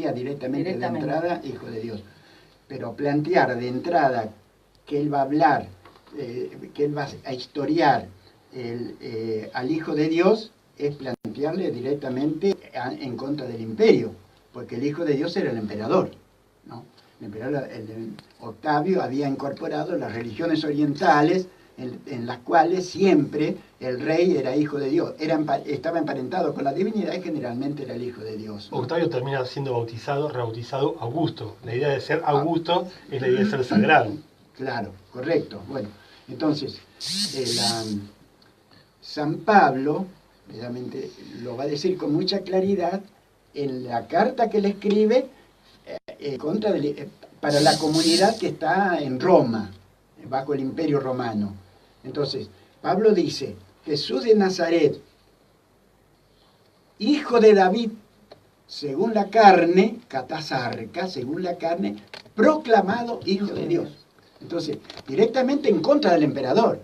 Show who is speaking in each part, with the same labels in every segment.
Speaker 1: sería directamente de entrada hijo de Dios. Pero plantear de entrada que él va a hablar, que él va a historiar al Hijo de Dios, es plantearle directamente en contra del imperio, porque el Hijo de Dios era el emperador, ¿no? El emperador, Octavio había incorporado las religiones orientales, en las cuales siempre el rey era hijo de Dios, estaba emparentado con la divinidad y generalmente era el hijo de Dios, ¿no?
Speaker 2: Octavio termina siendo rebautizado Augusto. La idea de ser Augusto es la idea de ser sagrado.
Speaker 1: Claro, correcto. Bueno, entonces, San Pablo, realmente lo va a decir con mucha claridad en la carta que le escribe para la comunidad que está en Roma, bajo el Imperio Romano. Entonces, Pablo dice, Jesús de Nazaret, hijo de David, según la carne, catasarca, según la carne, proclamado hijo de Dios. Entonces, directamente en contra del emperador.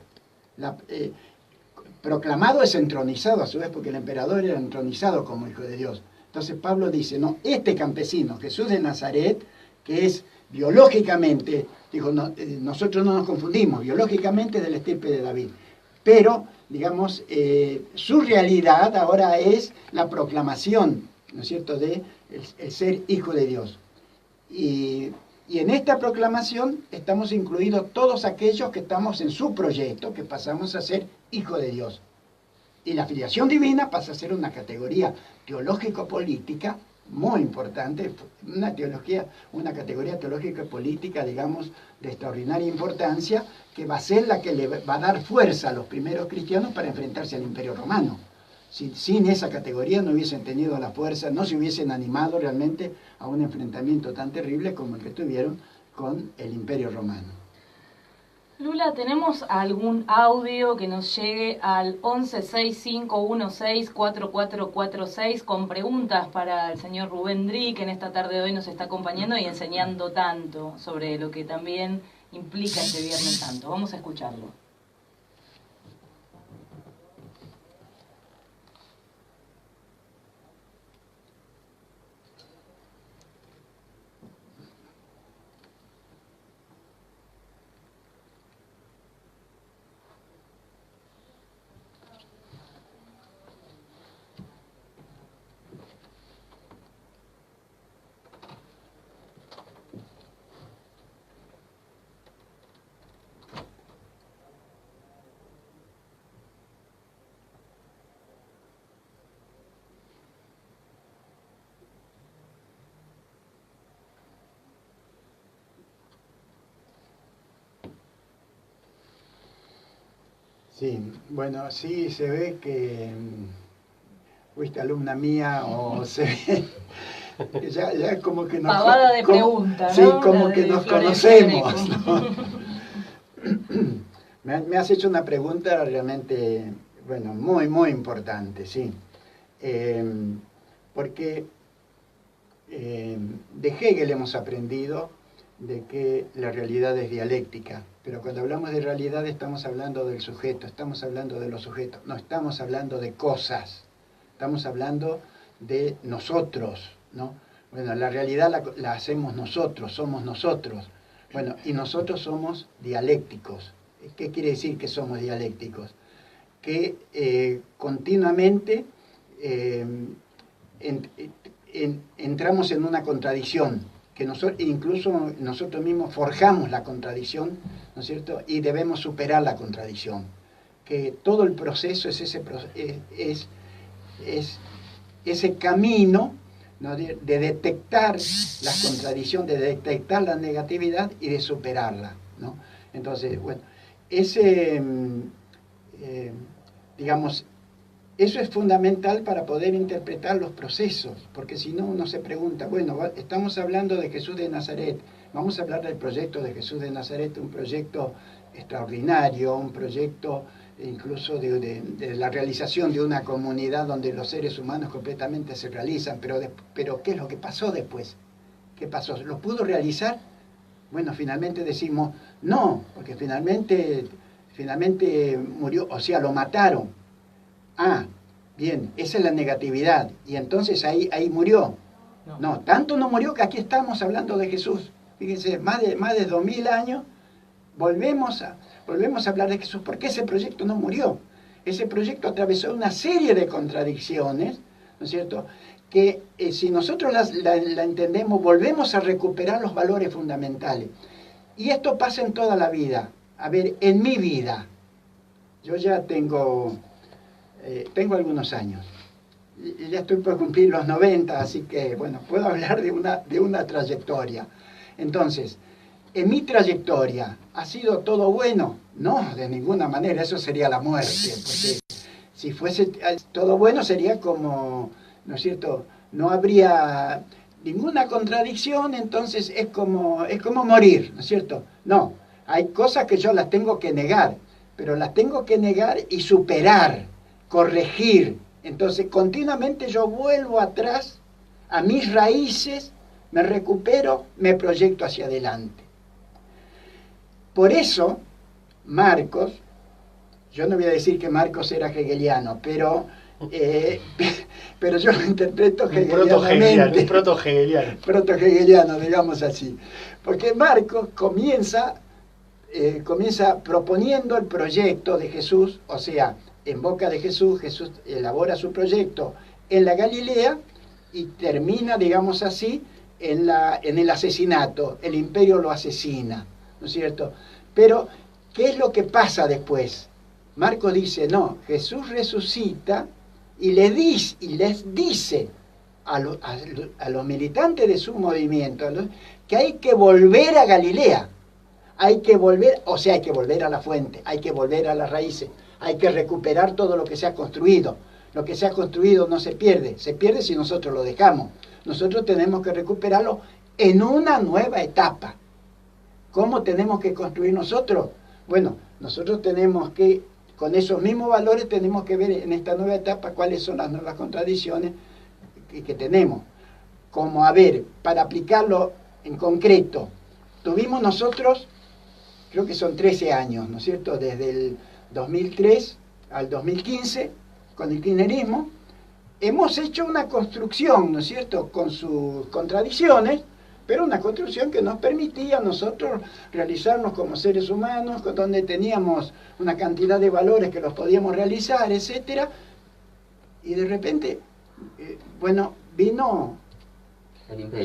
Speaker 1: Proclamado es entronizado a su vez, porque el emperador era entronizado como hijo de Dios. Entonces Pablo dice, no, este campesino, Jesús de Nazaret, que es biológicamente, dijo, no, nosotros no nos confundimos, biológicamente es del estirpe de David, pero, digamos, su realidad ahora es la proclamación, ¿no es cierto?, de el ser hijo de Dios. Y en esta proclamación estamos incluidos todos aquellos que estamos en su proyecto, que pasamos a ser hijo de Dios. Y la filiación divina pasa a ser una categoría teológico-política muy importante, una categoría teológica y política, digamos, de extraordinaria importancia, que va a ser la que le va a dar fuerza a los primeros cristianos para enfrentarse al Imperio Romano. Sin esa categoría no hubiesen tenido la fuerza, no se hubiesen animado realmente a un enfrentamiento tan terrible como el que tuvieron con el Imperio Romano.
Speaker 3: Lula, ¿tenemos algún audio que nos llegue al 1165164446 con preguntas para el señor Rubén Dri, que en esta tarde de hoy nos está acompañando y enseñando tanto sobre lo que también implica este Viernes Santo? Vamos a escucharlo.
Speaker 1: Sí, bueno, sí se ve que fuiste alumna mía o se ve, ya como que nos...
Speaker 3: Pavada de preguntas,
Speaker 1: ¿no? Sí, como
Speaker 3: la
Speaker 1: que nos conocemos, ¿no? Me has hecho una pregunta realmente, bueno, muy, muy importante, sí. Porque de Hegel hemos aprendido de que la realidad es dialéctica, pero cuando hablamos de realidad estamos hablando del sujeto, estamos hablando de los sujetos, no estamos hablando de cosas, estamos hablando de nosotros, ¿no? Bueno, la realidad la hacemos nosotros, somos nosotros. Bueno, y nosotros somos dialécticos. ¿Qué quiere decir que somos dialécticos? Que continuamente entramos en una contradicción, que incluso nosotros mismos forjamos la contradicción, ¿no es cierto? Y debemos superar la contradicción. Que todo el proceso es ese camino, ¿no?, de detectar la contradicción, de detectar la negatividad y de superarla, ¿no? Entonces, bueno, digamos, eso es fundamental para poder interpretar los procesos, porque si no uno se pregunta, bueno, estamos hablando de Jesús de Nazaret, vamos a hablar del proyecto de Jesús de Nazaret, un proyecto extraordinario, un proyecto incluso de la realización de una comunidad donde los seres humanos completamente se realizan, pero ¿qué es lo que pasó después? ¿Qué pasó? ¿Lo pudo realizar? Bueno, finalmente decimos, no, porque finalmente murió, o sea, lo mataron. Ah, bien, esa es la negatividad, y entonces ahí murió. No, tanto no murió que aquí estamos hablando de Jesús. Fíjense, más de 2000 años, volvemos a hablar de Jesús, porque ese proyecto no murió. Ese proyecto atravesó una serie de contradicciones, ¿no es cierto?, que si nosotros la entendemos, volvemos a recuperar los valores fundamentales. Y esto pasa en toda la vida. A ver, en mi vida, yo ya tengo algunos años, y ya estoy por cumplir los 90, así que, bueno, puedo hablar de una trayectoria. Entonces, en mi trayectoria, ¿ha sido todo bueno? No, de ninguna manera, eso sería la muerte, porque si fuese todo bueno sería como, ¿no es cierto?, no habría ninguna contradicción, entonces es como morir, ¿no es cierto? No, hay cosas que yo las tengo que negar, pero las tengo que negar y superar, corregir. Entonces continuamente yo vuelvo atrás a mis raíces, me recupero, me proyecto hacia adelante. Por eso, Marcos, yo no voy a decir que Marcos era hegeliano, pero yo lo interpreto hegelianamente.
Speaker 2: Un proto-hegeliano.
Speaker 1: Proto-hegeliano, digamos así. Porque Marcos comienza proponiendo el proyecto de Jesús, o sea, en boca de Jesús, Jesús elabora su proyecto en la Galilea y termina, digamos así, en el asesinato. El imperio lo asesina, ¿no es cierto? Pero, ¿qué es lo que pasa después? Marcos dice, no, Jesús resucita y les dice a los militantes de su movimiento que hay que volver a Galilea. Hay que volver, o sea, hay que volver a la fuente, hay que volver a las raíces, hay que recuperar todo lo que se ha construido. Lo que se ha construido no se pierde si nosotros lo dejamos. Nosotros tenemos que recuperarlo en una nueva etapa. ¿Cómo tenemos que construir nosotros? Bueno, nosotros tenemos que, con esos mismos valores, tenemos que ver en esta nueva etapa cuáles son las nuevas contradicciones que tenemos. Como, a ver, para aplicarlo en concreto, tuvimos nosotros, creo que son 13 años, ¿no es cierto?, desde el 2003 al 2015, con el kirchnerismo, hemos hecho una construcción, ¿no es cierto?, con sus contradicciones, pero una construcción que nos permitía a nosotros realizarnos como seres humanos, donde teníamos una cantidad de valores que los podíamos realizar, etcétera, y de repente,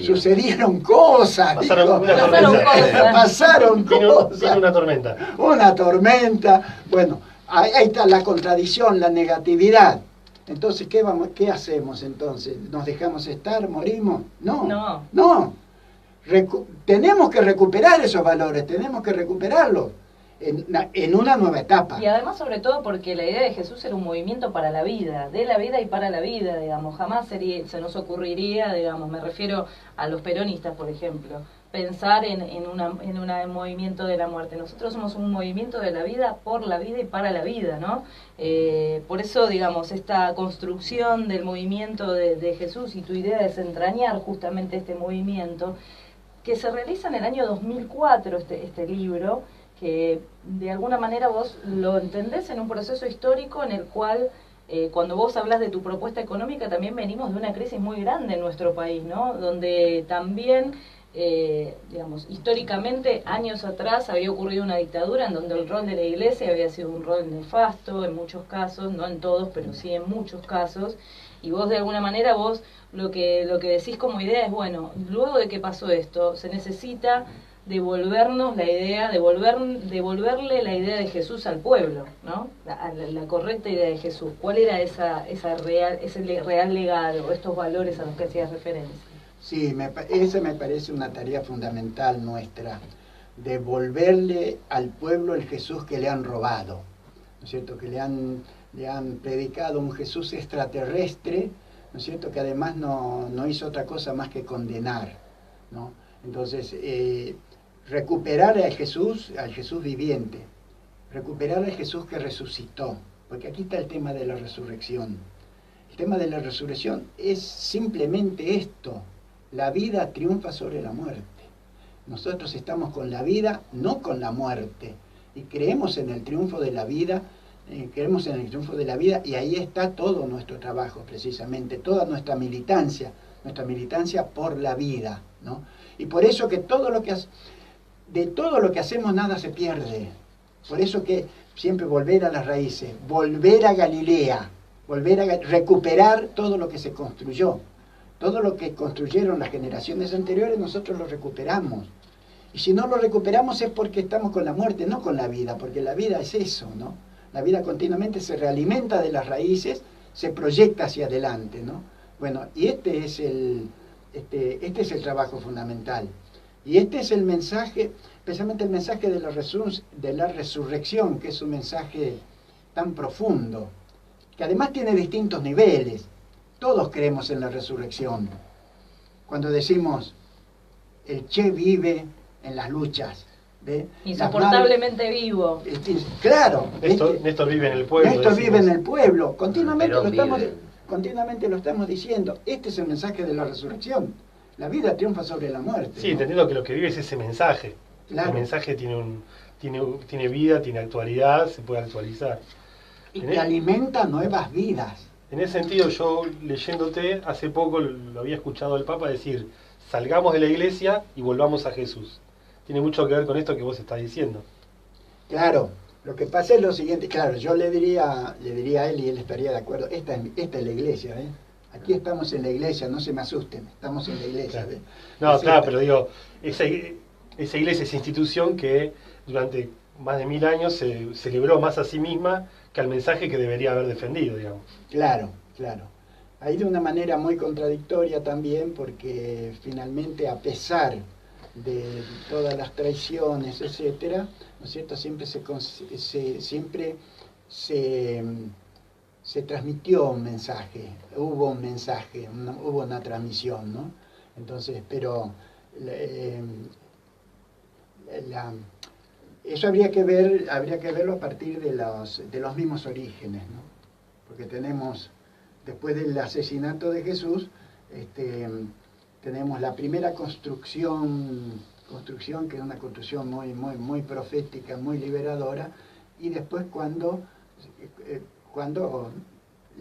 Speaker 1: sucedieron cosas, pasaron cosas.
Speaker 2: Vino una tormenta.
Speaker 1: Una tormenta, bueno, ahí está la contradicción, la negatividad. Entonces, ¿qué hacemos entonces? ¿Nos dejamos estar? ¿Morimos? No. Tenemos que recuperar esos valores, tenemos que recuperarlos en una nueva etapa.
Speaker 3: Y además, sobre todo, porque la idea de Jesús era un movimiento para la vida, de la vida y para la vida, digamos. Jamás se nos ocurriría, digamos, me refiero a los peronistas, por ejemplo, pensar en un movimiento de la muerte. Nosotros somos un movimiento de la vida, por la vida y para la vida, ¿no? Por eso, digamos, esta construcción del movimiento de Jesús y tu idea de desentrañar justamente este movimiento, que se realiza en el año 2004, este libro, que de alguna manera vos lo entendés en un proceso histórico en el cual, cuando vos hablas de tu propuesta económica, también venimos de una crisis muy grande en nuestro país, ¿no? Donde también, digamos, históricamente, años atrás había ocurrido una dictadura en donde el rol de la iglesia había sido un rol nefasto en muchos casos, no en todos, pero sí en muchos casos, y vos de alguna manera, lo que decís como idea es, bueno, luego de que pasó esto, se necesita devolvernos la idea, devolverle la idea de Jesús al pueblo, ¿no? La correcta idea de Jesús. ¿Cuál era ese real legado, estos valores a los que hacías referencia?
Speaker 1: Sí, esa me parece una tarea fundamental nuestra, devolverle al pueblo el Jesús que le han robado, ¿no es cierto?, que le han predicado un Jesús extraterrestre, ¿no es cierto?, que además no hizo otra cosa más que condenar, ¿no? Entonces, recuperar al Jesús viviente, recuperar al Jesús que resucitó, porque aquí está el tema de la resurrección. El tema de la resurrección es simplemente esto: la vida triunfa sobre la muerte. Nosotros estamos con la vida, no con la muerte, y creemos en el triunfo de la vida, y ahí está todo nuestro trabajo, precisamente, toda nuestra militancia, nuestra militancia por la vida, ¿no? Y por eso que de todo lo que hacemos nada se pierde. Por eso que siempre volver a las raíces, volver a Galilea, recuperar todo lo que se construyó. Todo lo que construyeron las generaciones anteriores nosotros lo recuperamos. Y si no lo recuperamos es porque estamos con la muerte, no con la vida, porque la vida es eso, ¿no? La vida continuamente se realimenta de las raíces, se proyecta hacia adelante, ¿no? Bueno, y este es el trabajo fundamental. Y este es el mensaje, especialmente el mensaje de la resurrección, que es un mensaje tan profundo, que además tiene distintos niveles. Todos creemos en la resurrección. Cuando decimos, el Che vive en las luchas. ¿Ve?
Speaker 3: Insoportablemente vivo.
Speaker 1: Claro.
Speaker 2: Néstor vive en el pueblo.
Speaker 1: Néstor vive en el pueblo. Continuamente lo estamos diciendo. Este es el mensaje de la resurrección. La vida triunfa sobre la muerte.
Speaker 2: Sí,
Speaker 1: ¿no?
Speaker 2: entendiendo que lo que vive es ese mensaje.
Speaker 1: Claro.
Speaker 2: El mensaje tiene vida, tiene actualidad, se puede actualizar.
Speaker 1: Y que alimenta nuevas vidas.
Speaker 2: En ese sentido, yo leyéndote, hace poco lo había escuchado al Papa decir, salgamos de la iglesia y volvamos a Jesús. Tiene mucho que ver con esto que vos estás diciendo.
Speaker 1: Claro, lo que pasa es lo siguiente, claro, yo le diría a él y él estaría de acuerdo, esta es la iglesia, ¿eh? Aquí estamos en la iglesia, no se me asusten, estamos en la iglesia.
Speaker 2: Claro.
Speaker 1: ¿Ve?
Speaker 2: No, claro, pero digo, esa iglesia, esa institución que durante más de 1000 años se celebró más a sí misma que al mensaje que debería haber defendido, digamos.
Speaker 1: Claro, claro. Ahí de una manera muy contradictoria también, porque finalmente a pesar de todas las traiciones, etcétera, ¿no es cierto? Siempre se transmitió un mensaje, hubo un mensaje, hubo una transmisión, ¿no? Entonces, pero eso habría que verlo a partir de los mismos orígenes, ¿no? Porque tenemos, después del asesinato de Jesús, tenemos la primera construcción que es una construcción muy profética, muy liberadora, y después cuando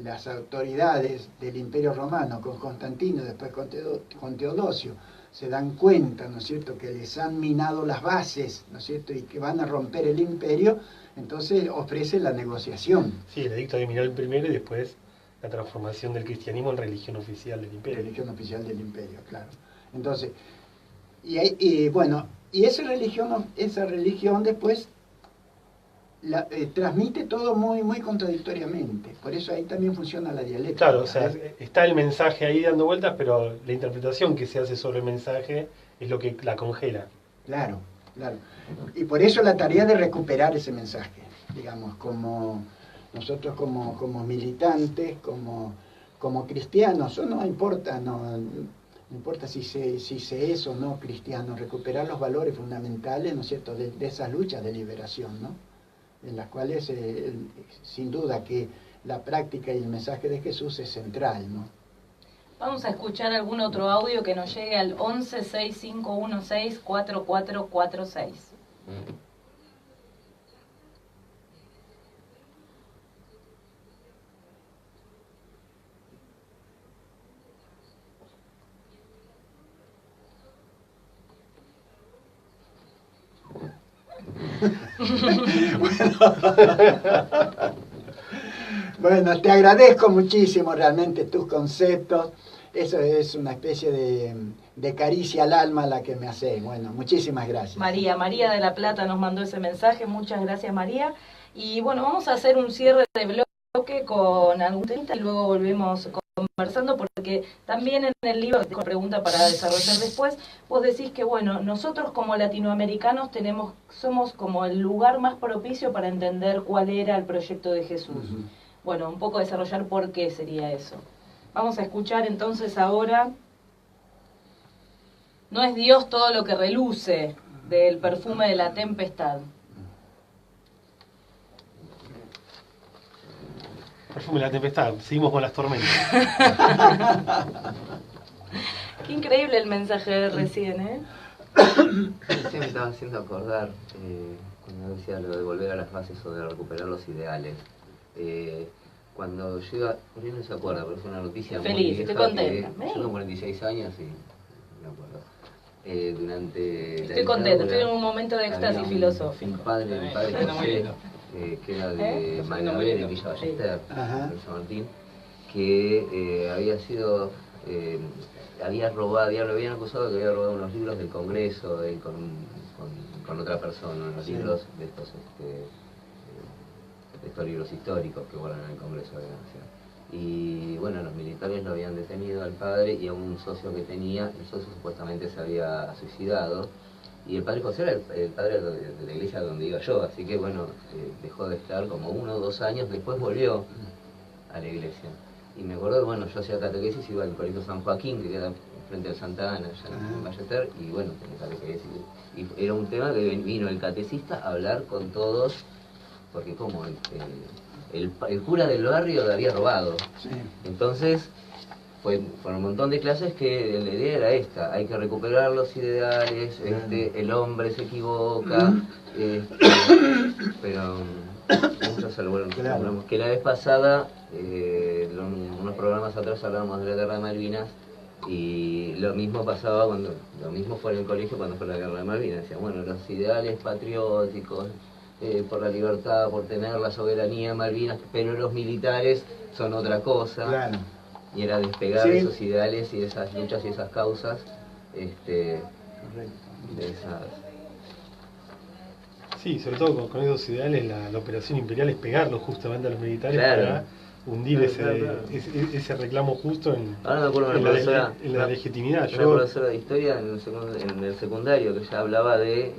Speaker 1: las autoridades del Imperio Romano, con Constantino, después con Teodosio, se dan cuenta, ¿no es cierto?, que les han minado las bases, ¿no es cierto?, y que van a romper el imperio, entonces ofrecen la negociación.
Speaker 2: Sí, el edicto de Milán primero y después la transformación del cristianismo en religión oficial del imperio.
Speaker 1: Religión oficial del imperio, claro. Entonces, y esa religión después transmite todo muy contradictoriamente. Por eso ahí también funciona la dialéctica.
Speaker 2: Claro, o sea, está el mensaje ahí dando vueltas, pero la interpretación que se hace sobre el mensaje es lo que la congela.
Speaker 1: Claro, claro. Y por eso la tarea de recuperar ese mensaje, digamos, como nosotros como militantes, como cristianos, o no importa, no importa si se es o no cristiano, recuperar los valores fundamentales, ¿no es cierto?, de esas luchas de liberación, ¿no?, en las cuales sin duda que la práctica y el mensaje de Jesús es central, ¿no?
Speaker 3: Vamos a escuchar algún otro audio que nos llegue al 11-6516-4446.
Speaker 1: Bueno, te agradezco muchísimo realmente tus conceptos. Eso es una especie de caricia al alma la que me hace. Bueno, muchísimas gracias.
Speaker 3: María de la Plata nos mandó ese mensaje. Muchas gracias, María. Y bueno, vamos a hacer un cierre de bloque con algún tema y luego volvemos conversando, porque también en el libro, con pregunta para desarrollar después, vos decís que bueno, nosotros como latinoamericanos somos como el lugar más propicio para entender cuál era el proyecto de Jesús. Bueno, un poco desarrollar por qué sería eso. Vamos a escuchar entonces ahora No es Dios todo lo que reluce, del Perfume de la Tempestad.
Speaker 2: Perfume de la Tempestad, seguimos con las tormentas.
Speaker 3: Qué increíble el mensaje de recién, ¿eh?
Speaker 4: Sí, me estaba haciendo acordar cuando decía lo de volver a las bases o de recuperar los ideales. cuando llega, por ahí no se acuerda, pero fue una noticia
Speaker 3: Feliz,
Speaker 4: muy vieja.
Speaker 3: estoy contenta.
Speaker 4: Yo tengo 46 años y me acuerdo. Durante
Speaker 3: Estoy contenta, estoy en un momento de
Speaker 4: había
Speaker 3: éxtasis filosófico.
Speaker 4: Un padre José, que era de Magdalena, de Villa Ballester,
Speaker 1: Ajá.
Speaker 4: de San Martín, que había sido, había robado, lo habían acusado de que había robado unos libros del Congreso él con otra persona, unos
Speaker 1: Sí.
Speaker 4: libros de estos, estos libros históricos que guardan en el Congreso de la Nación. Y bueno, los militares lo habían detenido al padre y a un socio que tenía. El socio supuestamente se había suicidado y el padre José era el padre de la iglesia donde iba yo, así que bueno, dejó de estar como 1 o 2 años, después volvió a la iglesia. Y me acuerdo que bueno, yo hacía catequesis, iba al colegio San Joaquín, que queda frente al Santa Ana, allá en Ballester, y bueno, tenía catequesis. Y era un tema que vino el catecista a hablar con todos, porque como el cura del barrio le había robado.
Speaker 1: Sí.
Speaker 4: Entonces, fueron un montón de clases que la idea era esta: hay que recuperar los ideales, el hombre se equivoca, pero muchos se lo vuelven.
Speaker 1: Claro.
Speaker 4: Que la vez pasada, unos programas atrás hablábamos de la guerra de Malvinas, y lo mismo pasaba lo mismo fue en el colegio cuando fue la guerra de Malvinas. Decían, bueno, los ideales patrióticos, por la libertad, por tener la soberanía de Malvinas, pero los militares son otra cosa.
Speaker 1: Claro.
Speaker 4: Y era despegar
Speaker 1: Sí.
Speaker 4: esos ideales y esas luchas y esas causas, de
Speaker 1: Correcto.
Speaker 4: esas...
Speaker 2: Sí, sobre todo con esos ideales, la operación imperial es pegarlos justamente a los militares
Speaker 4: Claro.
Speaker 2: para hundir
Speaker 1: Claro.
Speaker 2: ese reclamo justo
Speaker 4: Ahora me acuerdo de
Speaker 2: en
Speaker 4: una
Speaker 2: la,
Speaker 4: profesora,
Speaker 2: en la legitimidad.
Speaker 4: una profesora de historia en el secundario que ya hablaba de,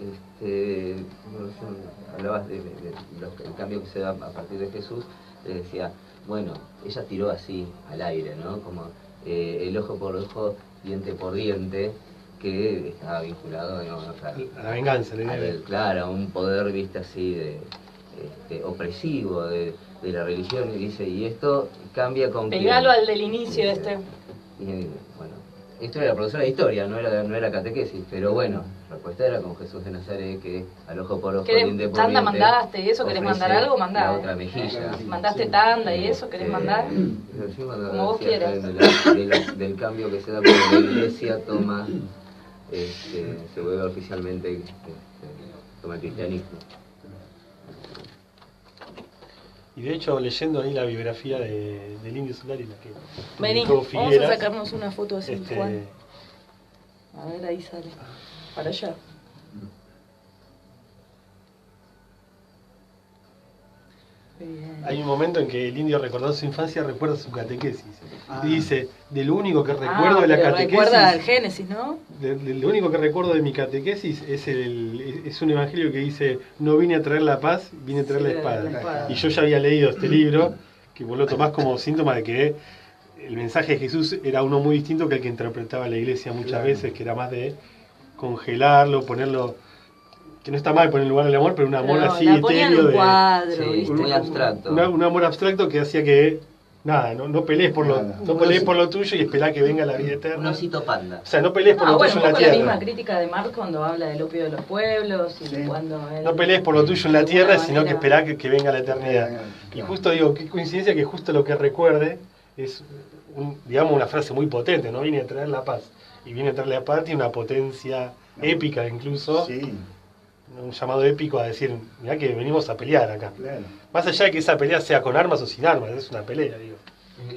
Speaker 4: hablaba del cambio que se da a partir de Jesús. Le decía, bueno, ella tiró así al aire, ¿no? Como el ojo por ojo, diente por diente, que estaba vinculado, ¿no? O sea,
Speaker 2: a la venganza, la idea de-
Speaker 4: claro, a un poder, viste, así de opresivo de la religión. Y dice, y esto cambia con
Speaker 3: Pegalo
Speaker 4: quién?
Speaker 3: al del inicio
Speaker 4: Y, bueno, esto era profesora de historia, no era catequesis, pero bueno, la respuesta era con Jesús de Nazaret, que al ojo por ojo, diente por
Speaker 3: ¿Tanda
Speaker 4: diente,
Speaker 3: mandaste eso? ¿Querés
Speaker 4: ofrece
Speaker 3: mandar algo? Mandá.
Speaker 4: la otra mejilla.
Speaker 3: ¿Mandaste
Speaker 1: Sí.
Speaker 3: tanda y eso? ¿Querés mandar?
Speaker 4: Sí, cuando
Speaker 3: Como vos
Speaker 4: decía
Speaker 3: quieras.
Speaker 4: del cambio que se da cuando la iglesia toma, se vuelve oficialmente, toma el cristianismo.
Speaker 2: Y de hecho, leyendo ahí la biografía del Indio Solari, la que
Speaker 3: Vení,
Speaker 2: publicó
Speaker 3: vamos a
Speaker 2: Figueras,
Speaker 3: sacarnos una foto así, Juan. A ver, ahí sale. Para allá. Muy bien.
Speaker 2: hay un momento en que el indio, recordando su infancia, recuerda su catequesis.
Speaker 1: Ah.
Speaker 2: Y dice, de lo único que recuerdo de la
Speaker 3: pero
Speaker 2: catequesis...
Speaker 3: recuerda el Génesis, ¿no?
Speaker 2: Lo único que recuerdo de mi catequesis es un evangelio que dice, no vine a traer la paz, vine a traer la
Speaker 3: Sí,
Speaker 2: espada.
Speaker 3: la espada.
Speaker 2: Y yo ya había leído este libro, que vos lo tomás como síntoma de que el mensaje de Jesús era uno muy distinto que el que interpretaba la iglesia muchas
Speaker 1: Claro.
Speaker 2: veces, que era más de congelarlo, ponerlo, que no está mal poner en lugar del amor, pero un amor
Speaker 3: Pero
Speaker 2: así
Speaker 3: la ponía en
Speaker 2: etéreo
Speaker 3: un
Speaker 2: de...
Speaker 3: cuadro,
Speaker 4: Sí,
Speaker 3: ¿viste?
Speaker 4: muy abstracto.
Speaker 2: Un amor abstracto que hacía que, nada, no pelees por lo,
Speaker 1: Nada.
Speaker 2: no pelees por lo tuyo y esperá que venga la vida
Speaker 4: Un
Speaker 2: eterna.
Speaker 4: osito panda.
Speaker 2: O sea, no pelees por lo
Speaker 3: Bueno,
Speaker 2: tuyo
Speaker 3: un
Speaker 2: en la
Speaker 3: poco la
Speaker 2: tierra.
Speaker 3: misma crítica de Marx cuando habla del opio de los pueblos y
Speaker 1: Sí.
Speaker 3: cuando él,
Speaker 2: No pelees por lo tuyo en la
Speaker 3: de
Speaker 2: tierra,
Speaker 3: alguna
Speaker 2: sino que
Speaker 3: manera-
Speaker 2: esperá que venga la eternidad. Y
Speaker 1: Claro.
Speaker 2: justo digo, qué coincidencia que justo lo que recuerde es, digamos, una frase muy potente, ¿no? Viene a traer la paz. Y viene a traer la paz y una potencia épica incluso,
Speaker 1: Sí,
Speaker 2: un llamado épico a decir, mirá que venimos a pelear acá.
Speaker 1: claro.
Speaker 2: Más allá de que esa pelea sea con armas o sin armas, es una pelea, digo.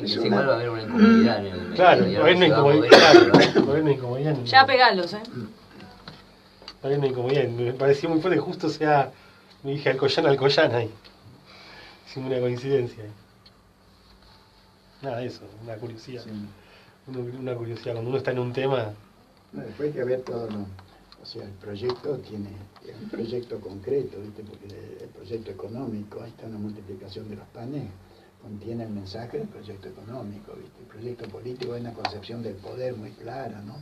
Speaker 1: Es
Speaker 4: Igual
Speaker 1: una-
Speaker 4: va a haber una incomodidad en el
Speaker 2: Claro,
Speaker 4: y
Speaker 2: va a haber una
Speaker 4: se va a
Speaker 2: incomodidad.
Speaker 4: mover,
Speaker 2: Claro,
Speaker 4: ¿no?
Speaker 2: va a haber una incomodidad.
Speaker 3: Ya pegalos, ¿eh?
Speaker 2: Va a haber una incomodidad. Me pareció muy fuerte que justo sea mi hija Alcoyana ahí. Es una coincidencia ahí. Nada, eso, una curiosidad.
Speaker 1: Sí.
Speaker 2: Una curiosidad, cuando uno está en un tema,
Speaker 1: No, después hay que ver todo lo... O sea, el proyecto es un proyecto concreto, ¿viste? Porque el proyecto económico, ahí está una multiplicación de los panes, contiene el mensaje del proyecto económico, ¿viste? El proyecto político es una concepción del poder muy clara, ¿no?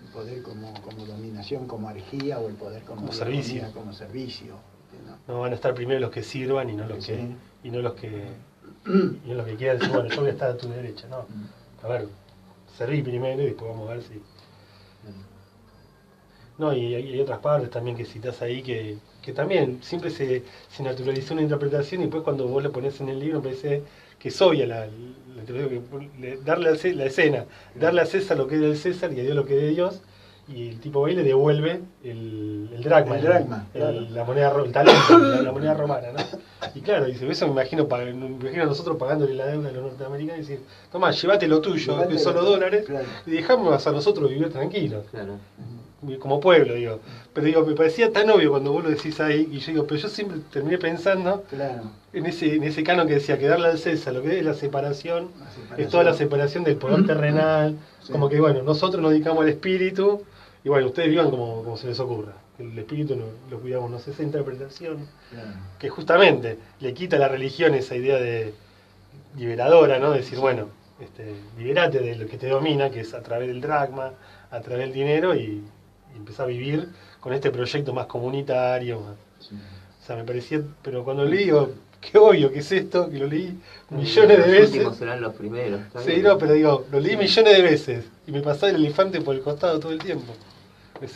Speaker 1: El poder como dominación, como argía, o el poder como
Speaker 2: servicio.
Speaker 1: diaconía, como servicio, ¿viste? ¿No?
Speaker 2: no van a estar primero los que sirvan y no los que,
Speaker 1: Sí.
Speaker 2: y no los que, y no los que quieran decir, bueno, yo voy a estar a tu derecha, no. A ver, serví primero y después vamos a ver si... No, y hay otras partes también que citás ahí que que también siempre se naturalizó una interpretación y después cuando vos lo ponés en el libro parece que es obvia darle la escena, darle a César lo que es del César y a Dios lo que es de Dios, y el tipo va y le devuelve el dracma,
Speaker 1: claro.
Speaker 2: la moneda, el talento, la moneda romana, ¿no? Y claro, dice, eso me imagino a nosotros pagándole la deuda a los norteamericanos y decir, tomá, llévate lo tuyo, que son los dólares,
Speaker 1: claro.
Speaker 2: y dejamos a nosotros vivir tranquilos.
Speaker 4: Claro.
Speaker 2: Como pueblo, digo. Pero digo, me parecía tan obvio cuando vos lo decís ahí, y yo digo, pero yo siempre terminé pensando
Speaker 1: Claro.
Speaker 2: en ese canon que decía que darle al César lo que es la separación, es toda la separación del poder terrenal,
Speaker 1: Sí.
Speaker 2: como que bueno, nosotros nos dedicamos al espíritu, y bueno, ustedes vivan como se les ocurra. El espíritu lo cuidamos, no sé, esa interpretación,
Speaker 1: Claro.
Speaker 2: que justamente le quita a la religión esa idea de liberadora, ¿no? Decir, bueno, liberate de lo que te domina, que es a través del dracma, a través del dinero, y empezar a vivir con este proyecto más comunitario.
Speaker 1: Sí.
Speaker 2: O sea, me parecía, pero cuando leí, digo, qué obvio que es esto, que lo leí millones de
Speaker 4: Los
Speaker 2: veces.
Speaker 4: últimos serán los primeros. ¿Está
Speaker 2: Sí,
Speaker 4: bien?
Speaker 2: no, pero digo, lo leí millones de veces y me pasaba el elefante por el costado todo el tiempo.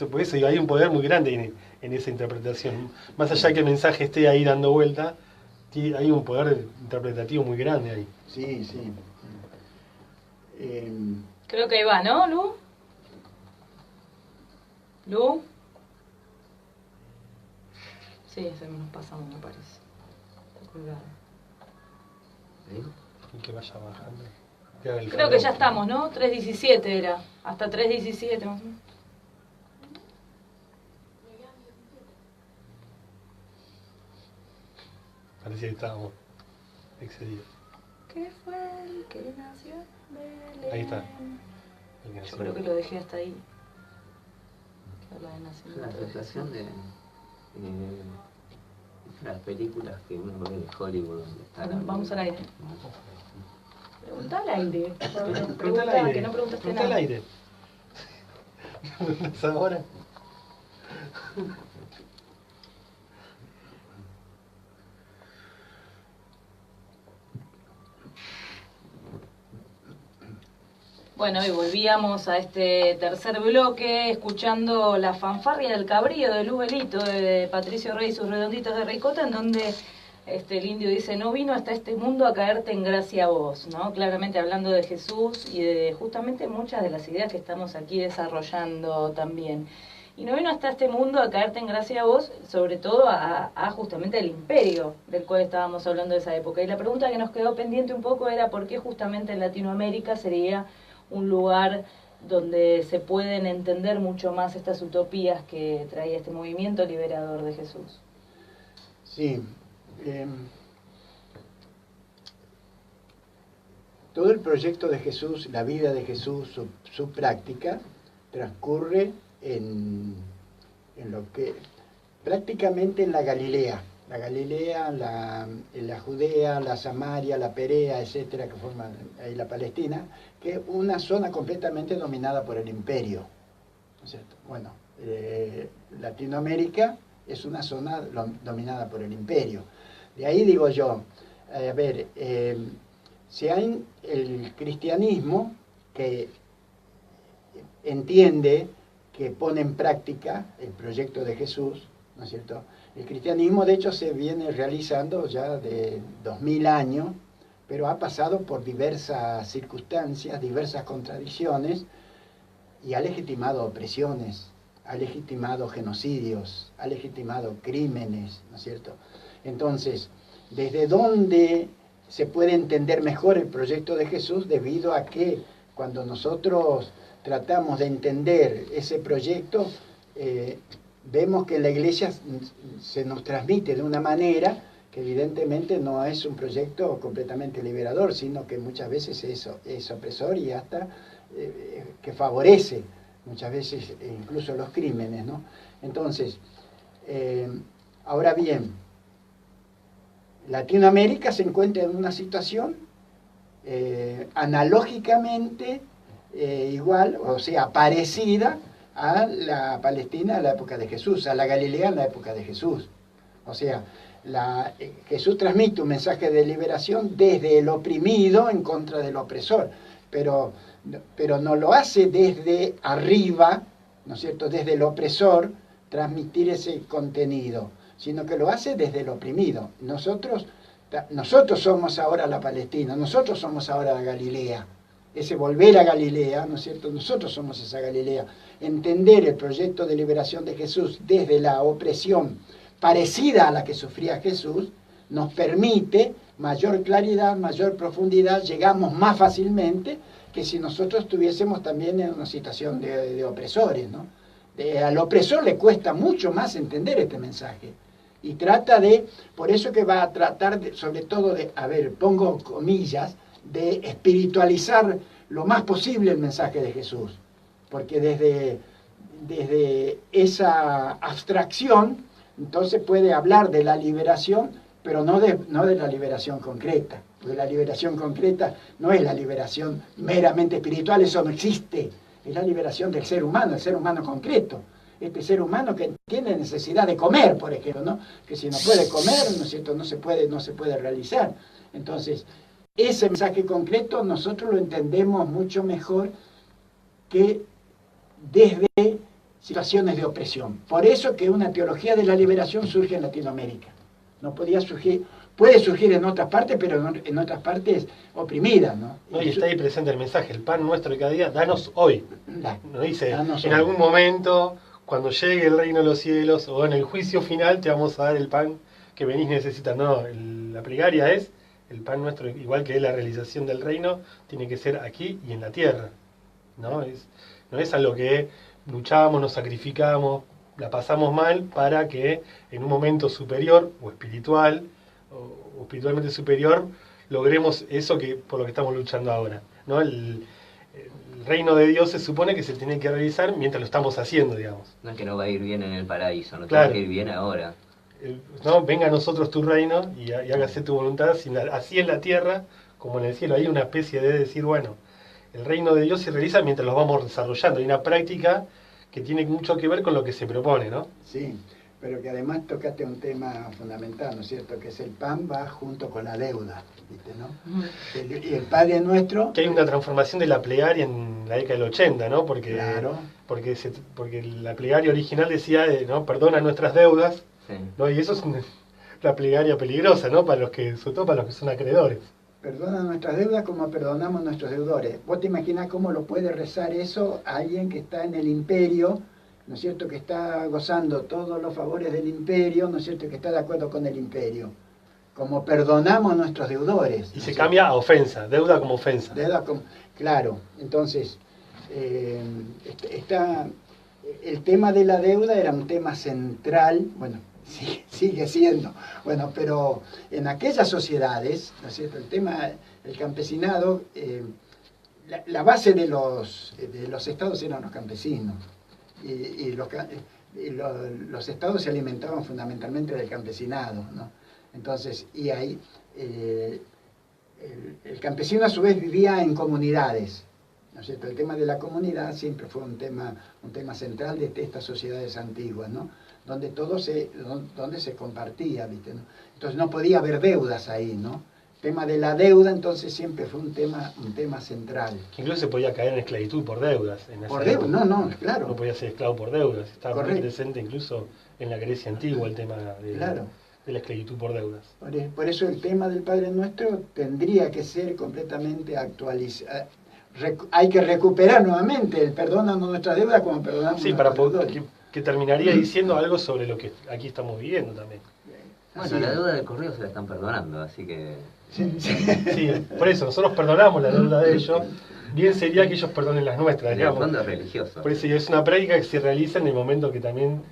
Speaker 2: Por eso digo, hay un poder muy grande en esa interpretación. Más allá que el mensaje esté ahí dando vuelta, hay un poder interpretativo muy grande ahí.
Speaker 1: Sí, sí.
Speaker 3: Creo que ahí va, ¿no, Lu? ¿Lu? Sí, se nos pasamos, me parece. Está colgado.
Speaker 4: ¿Sí?
Speaker 2: Y que vaya bajando. Que haga el
Speaker 3: Creo que
Speaker 2: favor.
Speaker 3: ya estamos, ¿no? 3:17 era. Hasta 3:17 más o menos.
Speaker 2: Parecía que estábamos excedidos.
Speaker 3: ¿Qué fue el que nació en Belén?
Speaker 2: Ahí está.
Speaker 3: Yo creo que lo dejé hasta ahí. Que habla de
Speaker 4: Es
Speaker 3: nacimiento
Speaker 4: una
Speaker 3: de
Speaker 4: sensación de las películas que uno ve de Hollywood. Donde está
Speaker 3: Bueno, vamos al aire.
Speaker 4: Jesús.
Speaker 3: Preguntá al aire.
Speaker 2: Pregunta al aire.
Speaker 3: Que no preguntaste
Speaker 2: Pregunta al
Speaker 3: nada.
Speaker 2: aire. ¿Es ahora?
Speaker 3: Bueno, y volvíamos a este tercer bloque escuchando la fanfarria del cabrío de Luz Belito, de Patricio Rey y sus redonditos de ricota, en donde el indio dice, no vino hasta este mundo a caerte en gracia a vos, ¿no? Claramente hablando de Jesús y de justamente muchas de las ideas que estamos aquí desarrollando también. Y no vino hasta este mundo a caerte en gracia a vos, sobre todo a justamente el imperio del cual estábamos hablando de esa época. Y la pregunta que nos quedó pendiente un poco era por qué justamente en Latinoamérica sería un lugar donde se pueden entender mucho más estas utopías que traía este movimiento liberador de Jesús.
Speaker 1: Sí. Todo el proyecto de Jesús, la vida de Jesús, su práctica, transcurre en lo que prácticamente en la Galilea, la Judea, la Samaria, la Perea, etcétera, que forman ahí la Palestina, que es una zona completamente dominada por el imperio, ¿no es cierto? Bueno, Latinoamérica es una zona dominada por el imperio. De ahí digo yo, si hay el cristianismo que entiende, que pone en práctica el proyecto de Jesús, ¿no es cierto? El cristianismo, de hecho, se viene realizando ya de 2000 años, pero ha pasado por diversas circunstancias, diversas contradicciones, y ha legitimado opresiones, ha legitimado genocidios, ha legitimado crímenes, ¿no es cierto? Entonces, ¿desde dónde se puede entender mejor el proyecto de Jesús? Debido a que cuando nosotros tratamos de entender ese proyecto, vemos que en la iglesia se nos transmite de una manera que evidentemente no es un proyecto completamente liberador, sino que muchas veces es opresor y hasta que favorece muchas veces incluso los crímenes, ¿no? Entonces, ahora bien, Latinoamérica se encuentra en una situación analógicamente igual, o sea, parecida a la Palestina en la época de Jesús, a la Galilea en la época de Jesús. O sea, Jesús transmite un mensaje de liberación desde el oprimido en contra del opresor, pero no lo hace desde arriba, ¿no es cierto?, desde el opresor, transmitir ese contenido, sino que lo hace desde el oprimido. Nosotros somos ahora la Palestina, nosotros somos ahora la Galilea. Ese volver a Galilea, ¿no es cierto? Nosotros somos esa Galilea. Entender el proyecto de liberación de Jesús desde la opresión parecida a la que sufría Jesús, nos permite mayor claridad, mayor profundidad, llegamos más fácilmente que si nosotros estuviésemos también en una situación de opresores, ¿no? Al opresor le cuesta mucho más entender este mensaje. Y trata de, por eso que va a tratar sobre todo de, pongo comillas, de espiritualizar lo más posible el mensaje de Jesús. Porque desde esa abstracción, entonces puede hablar de la liberación, pero no de la liberación concreta. Porque la liberación concreta no es la liberación meramente espiritual, eso no existe. Es la liberación del ser humano, el ser humano concreto. Este ser humano que tiene necesidad de comer, por ejemplo, ¿no? Que si no puede comer, ¿no es cierto?, no se puede realizar. Entonces, ese mensaje concreto nosotros lo entendemos mucho mejor que desde situaciones de opresión. Por eso que una teología de la liberación surge en Latinoamérica. No podía surgir, puede surgir en otras partes, pero en otras partes oprimidas, ¿no?
Speaker 2: Y está ahí presente el mensaje, el pan nuestro de cada día, danos hoy. No dice, en algún momento, cuando llegue el reino de los cielos, o en el juicio final, te vamos a dar el pan que venís necesitando. No, la plegaria es, el pan nuestro, igual que la realización del reino, tiene que ser aquí y en la tierra. No es a lo que luchamos, nos sacrificamos, la pasamos mal para que en un momento superior o espiritual o espiritualmente superior logremos eso que por lo que estamos luchando ahora, ¿no? El reino de Dios se supone que se tiene que realizar mientras lo estamos haciendo, digamos.
Speaker 4: No es que no va a ir bien en el paraíso, no
Speaker 2: claro.
Speaker 4: Tiene que ir bien ahora.
Speaker 2: ¿No? Venga a nosotros tu reino y hágase tu voluntad, así en la tierra como en el cielo. Hay una especie de decir, bueno, el reino de Dios se realiza mientras lo vamos desarrollando. Hay una práctica que tiene mucho que ver con lo que se propone, ¿no?
Speaker 1: Sí, pero que además tocaste un tema fundamental, ¿no es cierto? Que es el pan va junto con la deuda, ¿viste, no? Y el Padre Nuestro...
Speaker 2: Que hay una transformación de la plegaria en la década del 80, ¿no? Porque,
Speaker 1: claro.
Speaker 2: porque la plegaria original decía, ¿no? Perdona nuestras deudas, sí. ¿No? Y eso es la plegaria peligrosa, ¿no? Sobre todo para los que son acreedores.
Speaker 1: Perdona nuestras deudas como perdonamos nuestros deudores. ¿Vos te imaginás cómo lo puede rezar eso a alguien que está en el imperio, ¿no es cierto?, que está gozando todos los favores del imperio, ¿no es cierto?, que está de acuerdo con el imperio? Como perdonamos nuestros deudores.
Speaker 2: Y se cambia a ofensa, deuda como ofensa.
Speaker 1: Claro, entonces, el tema de la deuda era un tema central, bueno, sigue siendo, bueno, pero en aquellas sociedades, ¿no es cierto?, el campesinado, la base de los estados eran los campesinos, y los estados se alimentaban fundamentalmente del campesinado, ¿no? Entonces, y ahí el campesino a su vez vivía en comunidades, ¿no es cierto? El tema de la comunidad siempre fue un tema central de estas sociedades antiguas, ¿no? Donde se compartía, ¿viste? ¿No? Entonces no podía haber deudas ahí, ¿no? El tema de la deuda entonces siempre fue un tema central.
Speaker 2: Que incluso se podía caer en esclavitud por deudas.
Speaker 1: Por deudas, no, claro.
Speaker 2: No podía ser esclavo por deudas. Estaba
Speaker 1: correcto.
Speaker 2: Muy presente incluso en la Grecia antigua el tema de la esclavitud por deudas.
Speaker 1: Por eso el tema del Padre Nuestro tendría que ser completamente actualizado. Hay que recuperar nuevamente el perdónanos nuestras deudas como perdonamos.
Speaker 2: Sí, para poder, que terminaría diciendo algo sobre lo que aquí estamos viviendo también.
Speaker 4: Bueno, la deuda del correo se la están perdonando, así que...
Speaker 2: Sí, por eso, nosotros perdonamos la deuda de ellos, bien sería que ellos perdonen las nuestras, digamos.
Speaker 4: En el fondo es religioso.
Speaker 2: Por eso es una práctica que se realiza en el momento que también,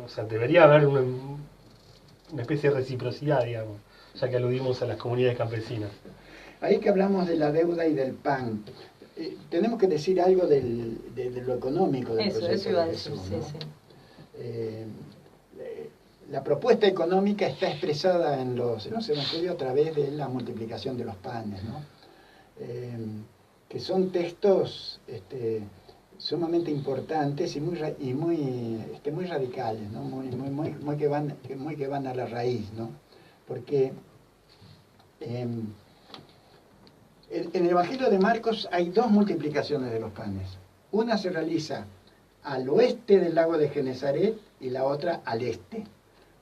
Speaker 2: o sea, debería haber una especie de reciprocidad, digamos, ya que aludimos a las comunidades campesinas.
Speaker 1: Ahí que hablamos de la deuda y del pan, tenemos que decir algo de lo económico del proyecto.
Speaker 3: Eso iba a decir,
Speaker 1: Jesús, ¿no?
Speaker 3: sí.
Speaker 1: La propuesta económica está expresada en los evangelios a través de la multiplicación de los panes, ¿no? Que son textos sumamente importantes y muy radicales, ¿no? Muy que van a la raíz, ¿no? Porque en el Evangelio de Marcos hay dos multiplicaciones de los panes. Una se realiza al oeste del lago de Genesaret y la otra al este,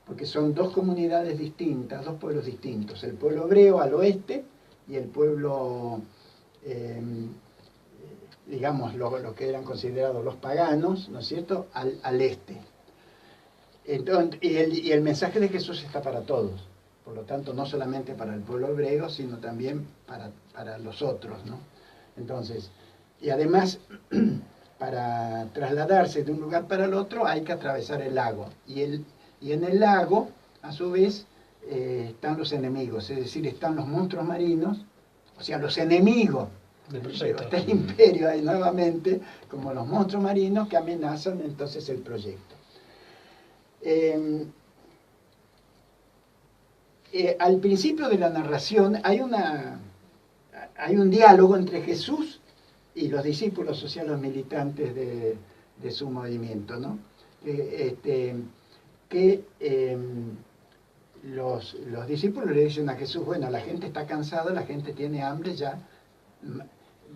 Speaker 1: porque son dos comunidades distintas, dos pueblos distintos, el pueblo hebreo al oeste y el pueblo, digamos, lo que eran considerados los paganos, ¿no es cierto?, al este. Entonces, y el mensaje de Jesús está para todos, por lo tanto, no solamente para el pueblo hebreo, sino también para los otros, ¿no? Entonces, y además, para trasladarse de un lugar para el otro hay que atravesar el lago. Y en el lago, a su vez, están los enemigos, es decir, están los monstruos marinos, o sea, los enemigos del proyecto. Está el imperio ahí nuevamente, como los monstruos marinos que amenazan entonces el proyecto. Al principio de la narración hay un diálogo entre Jesús y los discípulos, o sea, los militantes de su movimiento, ¿no? Los discípulos le dicen a Jesús, bueno, la gente está cansada, la gente tiene hambre ya,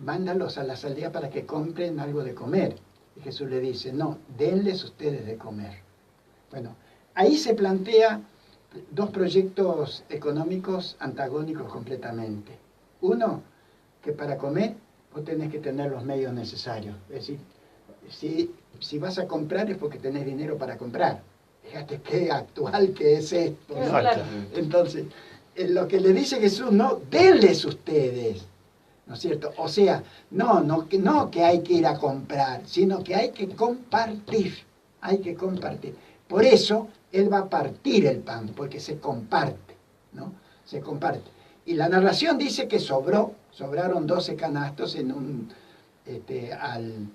Speaker 1: mándalos a las aldeas para que compren algo de comer. Y Jesús le dice, no, denles ustedes de comer. Bueno, ahí se plantea dos proyectos económicos antagónicos completamente. Uno, que para comer vos tenés que tener los medios necesarios. Es decir, si vas a comprar es porque tenés dinero para comprar. Fíjate qué actual que es esto, ¿no?
Speaker 2: Exacto.
Speaker 1: Entonces, lo que le dice Jesús, no, denles ustedes, ¿no es cierto? O sea, no que hay que ir a comprar, sino que hay que compartir, hay que compartir. Por eso, Él va a partir el pan, porque se comparte, ¿no? Se comparte. Y la narración dice que sobraron 12 canastos al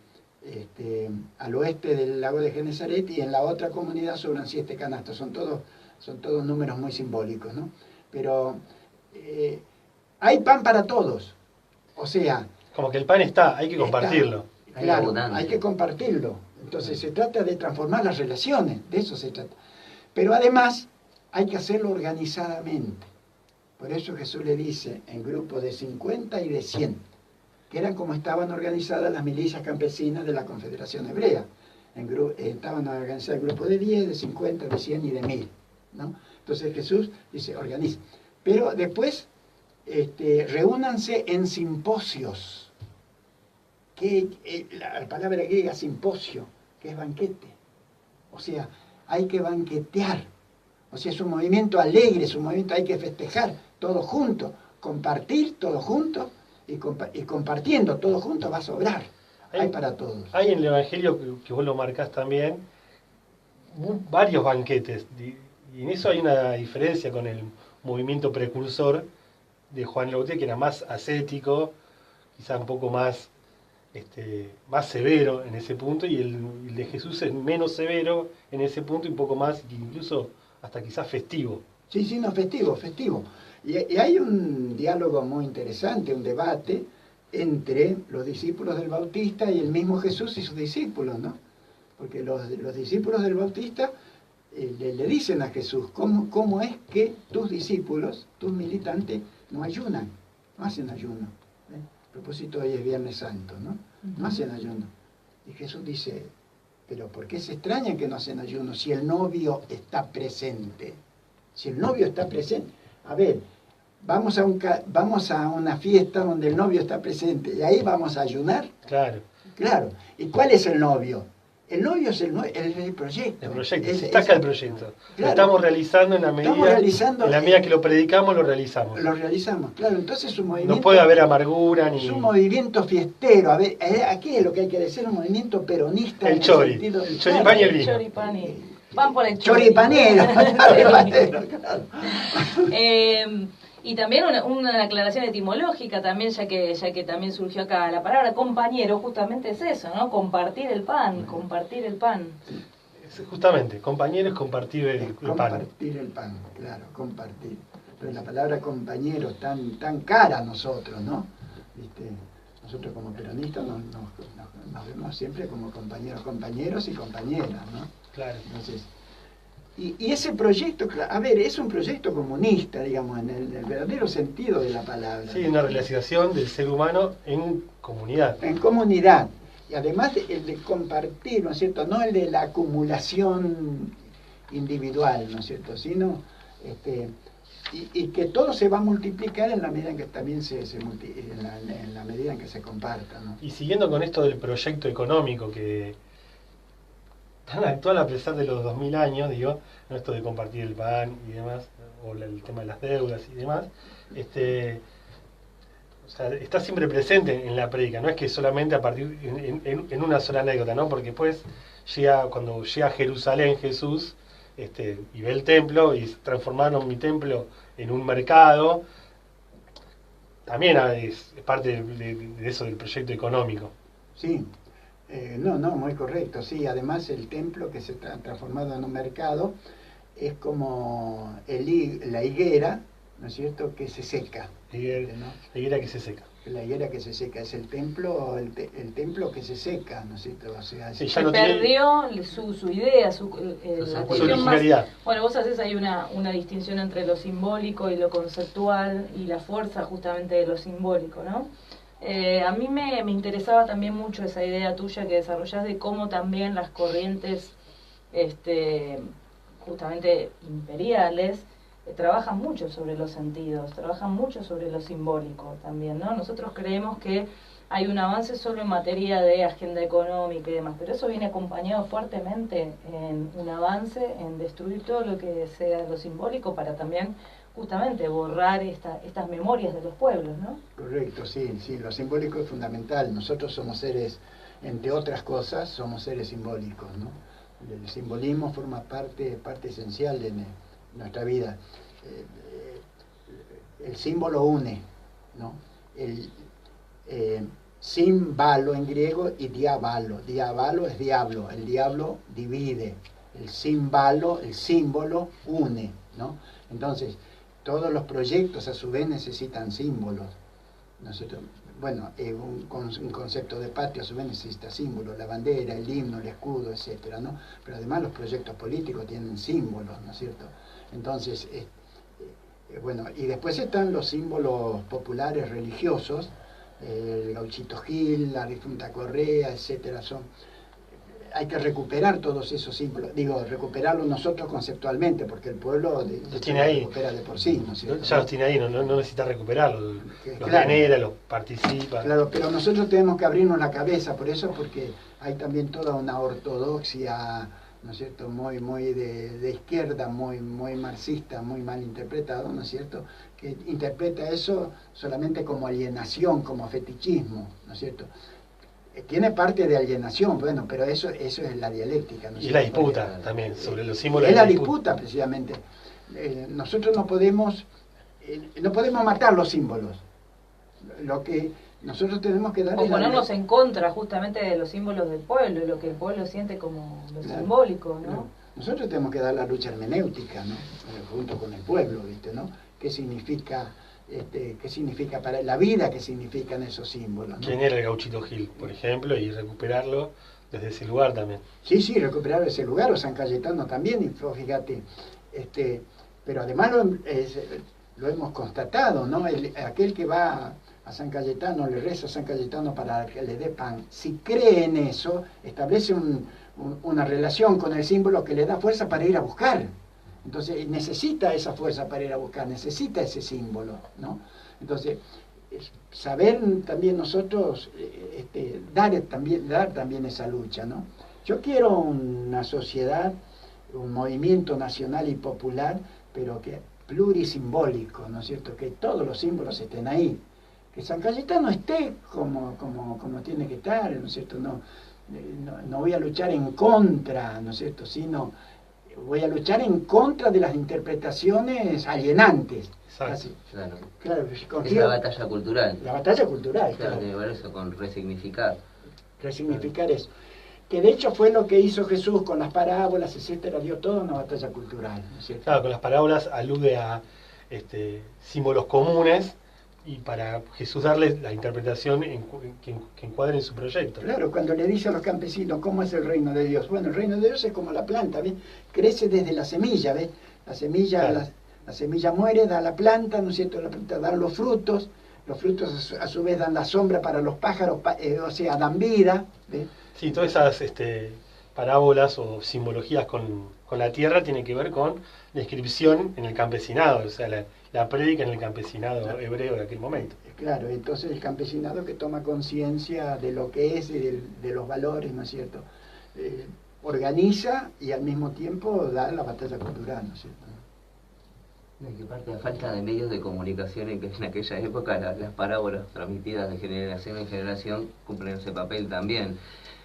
Speaker 1: oeste del lago de Genesaret, y en la otra comunidad sobran 7 canastos. Son todos números muy simbólicos, ¿no? Pero hay pan para todos. O sea...
Speaker 2: Como que el pan está, hay que compartirlo.
Speaker 1: Claro, hay que compartirlo. Entonces se trata de transformar las relaciones, de eso se trata. Pero además hay que hacerlo organizadamente. Por eso Jesús le dice en grupos de 50 y de 100, que eran como estaban organizadas las milicias campesinas de la Confederación Hebrea. Estaban organizadas en grupos de 10, de 50, de 100 y de 1000, ¿no? Entonces Jesús dice, organiza. Pero después, reúnanse en simposios. La palabra griega simposio, que es banquete. O sea, hay que banquetear. O sea, es un movimiento alegre, es un movimiento, hay que festejar todos juntos, compartir todos juntos, y compartiendo todos juntos va a sobrar. Hay para todos.
Speaker 2: Hay en el Evangelio, que vos lo marcás también, varios banquetes. Y en eso hay una diferencia con el movimiento precursor de Juan el Bautista, que era más ascético, quizás un poco más severo en ese punto, y el de Jesús es menos severo en ese punto y un poco más, incluso hasta quizás festivo.
Speaker 1: Sí, no, festivo. Y hay un diálogo muy interesante, un debate entre los discípulos del Bautista y el mismo Jesús y sus discípulos, ¿no? Porque los discípulos del Bautista le dicen a Jesús, ¿cómo es que tus discípulos, tus militantes, no ayunan, no hacen ayuno? A propósito, hoy es Viernes Santo, ¿no? No hacen ayuno. Y Jesús dice, pero ¿por qué se extrañan que no hacen ayuno si el novio está presente? Si el novio está presente. A ver, vamos a una fiesta donde el novio está presente y ahí vamos a ayunar. Claro. ¿Y cuál es el novio? El novio es el proyecto.
Speaker 2: El proyecto, se destaca el proyecto.
Speaker 1: Claro.
Speaker 2: Lo estamos realizando en la medida que lo predicamos, lo realizamos.
Speaker 1: Lo realizamos, claro. Entonces es un movimiento...
Speaker 2: No puede haber amargura ni...
Speaker 1: Es un movimiento fiestero. A ver, aquí es lo que hay que decir, un movimiento peronista.
Speaker 2: El choripán y el vino.
Speaker 3: Van por el
Speaker 1: choripanero. Claro.
Speaker 3: Y también una aclaración etimológica también, ya que también surgió acá. La palabra compañero justamente es eso, ¿no? Compartir el pan.
Speaker 2: Justamente, compañero es compartir el pan.
Speaker 1: Compartir el pan, claro, compartir. Pero la palabra compañero es tan cara a nosotros, ¿no? ¿Viste? Nosotros como peronistas nos vemos siempre como compañeros y compañeras, ¿no?
Speaker 2: Claro.
Speaker 1: Entonces, y ese proyecto, a ver, es un proyecto comunista, digamos, en el verdadero sentido de la palabra.
Speaker 2: Sí, una realización del ser humano en comunidad.
Speaker 1: En comunidad. Y además el de compartir, ¿no es cierto? No el de la acumulación individual, ¿no es cierto? Sino, y que todo se va a multiplicar en la medida en que también en la medida en que se comparta, ¿no?
Speaker 2: Y siguiendo con esto del proyecto económico que tan actual a pesar de los 2000 años, digo, ¿no? Esto de compartir el pan y demás, o el tema de las deudas y demás, o sea, está siempre presente en la prédica, no es que solamente a partir en una sola anécdota, ¿no? Porque después cuando llega a Jerusalén Jesús, y ve el templo y transformaron mi templo en un mercado, también es parte de eso del proyecto económico.
Speaker 1: Sí, no, muy correcto, sí, además el templo que se está transformado en un mercado es como la higuera, ¿no es cierto?, que se seca.
Speaker 2: La higuera que se seca.
Speaker 1: La higuera que se seca, es el templo que se seca, ¿no es cierto? O sea,
Speaker 2: sí,
Speaker 3: se perdió su idea, su
Speaker 2: originalidad.
Speaker 3: Bueno, vos haces ahí una distinción entre lo simbólico y lo conceptual y la fuerza justamente de lo simbólico, ¿no? A mí me interesaba también mucho esa idea tuya que desarrollás de cómo también las corrientes justamente imperiales trabajan mucho sobre los sentidos, trabajan mucho sobre lo simbólico también, ¿no? Nosotros creemos que hay un avance solo en materia de agenda económica y demás, pero eso viene acompañado fuertemente en un avance en destruir todo lo que sea lo simbólico para también justamente borrar estas memorias de los pueblos, ¿no?
Speaker 1: Correcto, sí, lo simbólico es fundamental. Nosotros somos seres, entre otras cosas, somos seres simbólicos, ¿no? El simbolismo forma parte esencial de nuestra vida. El símbolo une, ¿no? Símbalo en griego y diabalo. Diabalo es diablo, el diablo divide. El símbolo une, ¿no? Entonces, todos los proyectos a su vez necesitan símbolos, ¿no es cierto? Bueno, un concepto de patria a su vez necesita símbolos, la bandera, el himno, el escudo, etcétera, ¿no? Pero además los proyectos políticos tienen símbolos, ¿no es cierto? Entonces, bueno, y después están los símbolos populares religiosos, el Gauchito Gil, la difunta Correa, etcétera. Hay que recuperar todos esos símbolos, recuperarlos nosotros conceptualmente, porque el pueblo
Speaker 2: los tiene ahí,
Speaker 1: recupera de por sí, ¿no es cierto?
Speaker 2: Ya los tiene ahí, no necesita recuperarlos, los
Speaker 1: claro,
Speaker 2: genera, los participa.
Speaker 1: Claro, pero nosotros tenemos que abrirnos la cabeza por eso, porque hay también toda una ortodoxia, ¿no es cierto?, muy de izquierda, muy marxista, muy mal interpretado, ¿no es cierto?, que interpreta eso solamente como alienación, como fetichismo, ¿no es cierto? Tiene parte de alienación, bueno, pero eso es la dialéctica, ¿no es cierto?
Speaker 2: Y la disputa también, sobre los símbolos.
Speaker 1: Es la disputa, precisamente. Nosotros no podemos matar los símbolos. Lo que nosotros tenemos que dar
Speaker 3: o ponernos en contra justamente de los símbolos del pueblo y lo que el pueblo siente como lo simbólico, ¿no?
Speaker 1: Claro. Nosotros tenemos que dar la lucha hermenéutica, ¿no? Junto con el pueblo, ¿viste? ¿No? ¿Qué significa para la vida, qué significan esos símbolos, ¿no?
Speaker 2: ¿Quién era el Gauchito Gil, por ejemplo, y recuperarlo desde ese lugar también?
Speaker 1: Sí, recuperar ese lugar, o San Cayetano también, y fíjate, pero además lo hemos constatado, ¿no? Aquel que va a San Cayetano, le reza a San Cayetano para que le dé pan, si cree en eso, establece una relación con el símbolo que le da fuerza para ir a buscar. Entonces necesita esa fuerza para ir a buscar, necesita ese símbolo, ¿no? Entonces, saber también nosotros dar también esa lucha, ¿no? Yo quiero una sociedad, un movimiento nacional y popular, pero que plurisimbólico, ¿no es cierto? Que todos los símbolos estén ahí. Que San Cayetano esté como tiene que estar, ¿no es cierto? No voy a luchar en contra, ¿no es cierto? Sino voy a luchar en contra de las interpretaciones alienantes.
Speaker 2: Exacto.
Speaker 4: Claro, es la batalla cultural.
Speaker 1: La batalla cultural,
Speaker 4: claro. Tiene que ver eso con resignificar.
Speaker 1: Resignificar eso. Que de hecho fue lo que hizo Jesús con las parábolas, etcétera, dio toda una batalla cultural, ¿no es cierto?
Speaker 2: Claro, con las parábolas alude a símbolos comunes, y para Jesús darles la interpretación que encuadre en su proyecto.
Speaker 1: Claro, cuando le dice a los campesinos cómo es el reino de Dios. Bueno, el reino de Dios es como la planta, ¿ves? Crece desde la semilla, ¿ves? La semilla, claro. La semilla muere, da la planta, ¿no es cierto? La planta da los frutos, Los frutos a su vez dan la sombra para los pájaros, o sea, dan vida. ¿Ves?
Speaker 2: Sí, todas esas parábolas o simbologías con la tierra tienen que ver con la inscripción en el campesinado, o sea, la prédica en el campesinado hebreo de aquel momento.
Speaker 1: Claro, entonces el campesinado que toma conciencia de lo que es y de los valores, ¿no es cierto? Organiza y al mismo tiempo da la batalla cultural, ¿no es cierto?
Speaker 4: De que parte la falta de medios de comunicación en que en aquella época las parábolas transmitidas de generación en generación cumplen ese papel también,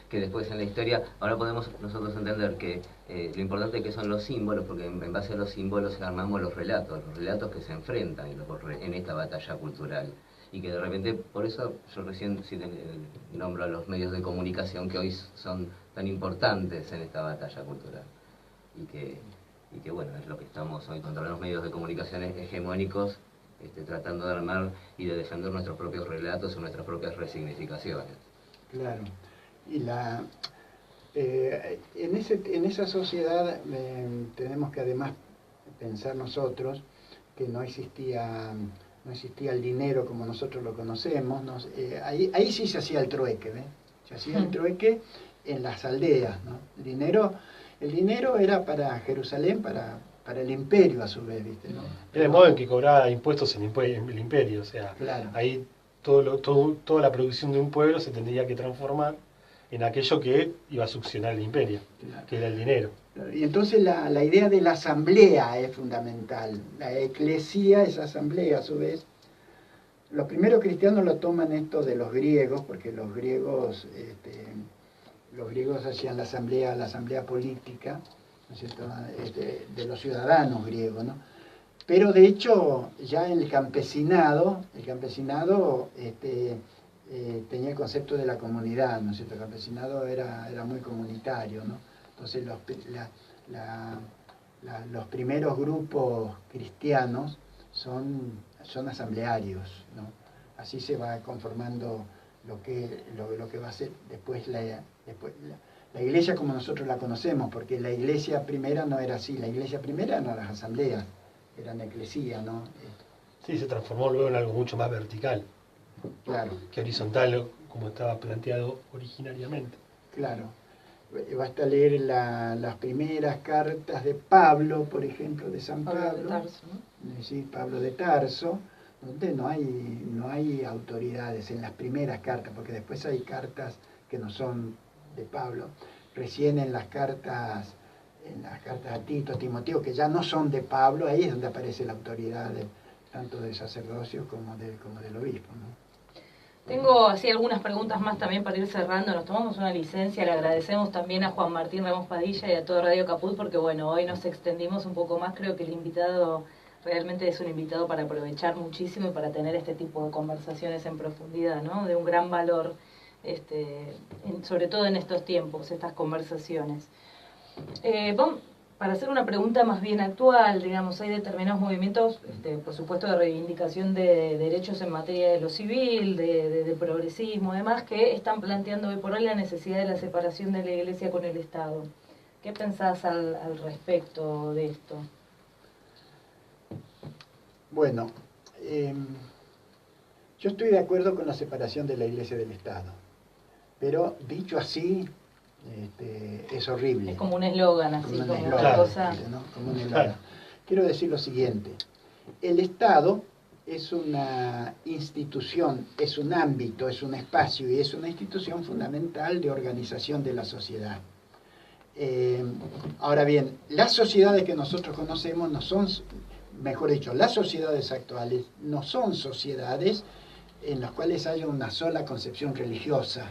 Speaker 4: que después en la historia, ahora podemos nosotros entender que lo importante que son los símbolos, porque en base a los símbolos armamos los relatos que se enfrentan en esta batalla cultural. Y que de repente, por eso yo recién nombro a los medios de comunicación que hoy son tan importantes en esta batalla cultural. Y que bueno, es lo que estamos hoy contra los medios de comunicación hegemónicos, tratando de armar y de defender nuestros propios relatos o nuestras propias resignificaciones.
Speaker 1: Claro. Y en esa sociedad tenemos que además pensar nosotros que no existía el dinero como nosotros lo conocemos. Ahí sí se hacía el trueque, ¿ves? Se hacía el trueque en las aldeas, ¿no? El dinero era para Jerusalén, para el imperio a su vez, ¿viste? ¿No?
Speaker 2: Era el modo en que cobraba impuestos el imperio, o sea,
Speaker 1: claro.
Speaker 2: Ahí toda la producción de un pueblo se tendría que transformar en aquello que iba a succionar el imperio, claro, que era el dinero.
Speaker 1: Y entonces la idea de la asamblea es fundamental. La eclesía es asamblea a su vez. Los primeros cristianos lo toman esto de los griegos, porque los griegos hacían la asamblea política, ¿no es cierto?, de los ciudadanos griegos, ¿no? Pero de hecho ya en el campesinado tenía el concepto de la comunidad, ¿no es cierto? El campesinado era muy comunitario, ¿no? Entonces los primeros grupos cristianos son asamblearios, ¿no? Así se va conformando lo que va a ser después la iglesia como nosotros la conocemos, porque la iglesia primera no era así. La iglesia primera eran las asambleas, eran eclesía, ¿no?
Speaker 2: Sí, se transformó luego en algo mucho más vertical,
Speaker 1: claro,
Speaker 2: que horizontal, como estaba planteado originariamente.
Speaker 1: Claro. Basta leer las primeras cartas de Pablo, por ejemplo, de San Pablo,
Speaker 3: de Tarso, ¿no?
Speaker 1: Sí, Pablo de Tarso, donde no hay autoridades en las primeras cartas, porque después hay cartas que no son de Pablo. Recién en las cartas a Tito, a Timoteo, que ya no son de Pablo, ahí es donde aparece la autoridad tanto del sacerdocio como del obispo, ¿no?
Speaker 3: Tengo así algunas preguntas más también para ir cerrando. Nos tomamos una licencia, le agradecemos también a Juan Martín Ramos Padilla y a todo Radio Caput, porque bueno, hoy nos extendimos un poco más. Creo que el invitado realmente es un invitado para aprovechar muchísimo y para tener este tipo de conversaciones en profundidad, ¿no? De un gran valor, sobre todo en estos tiempos, estas conversaciones. Para hacer una pregunta más bien actual, digamos, hay determinados movimientos, por supuesto, de reivindicación de derechos en materia de lo civil, de progresismo, además, que están planteando hoy por hoy la necesidad de la separación de la Iglesia con el Estado. ¿Qué pensás al respecto de esto?
Speaker 1: Bueno, yo estoy de acuerdo con la separación de la Iglesia del Estado, pero dicho así, es horrible.
Speaker 3: Es como un eslogan, así como una
Speaker 2: claro,
Speaker 3: cosa.
Speaker 1: ¿no? Como un eslogan. Quiero decir lo siguiente: el Estado es una institución, es un ámbito, es un espacio y es una institución fundamental de organización de la sociedad. Ahora bien, las sociedades que nosotros conocemos no son, mejor dicho, las sociedades actuales no son sociedades en las cuales haya una sola concepción religiosa,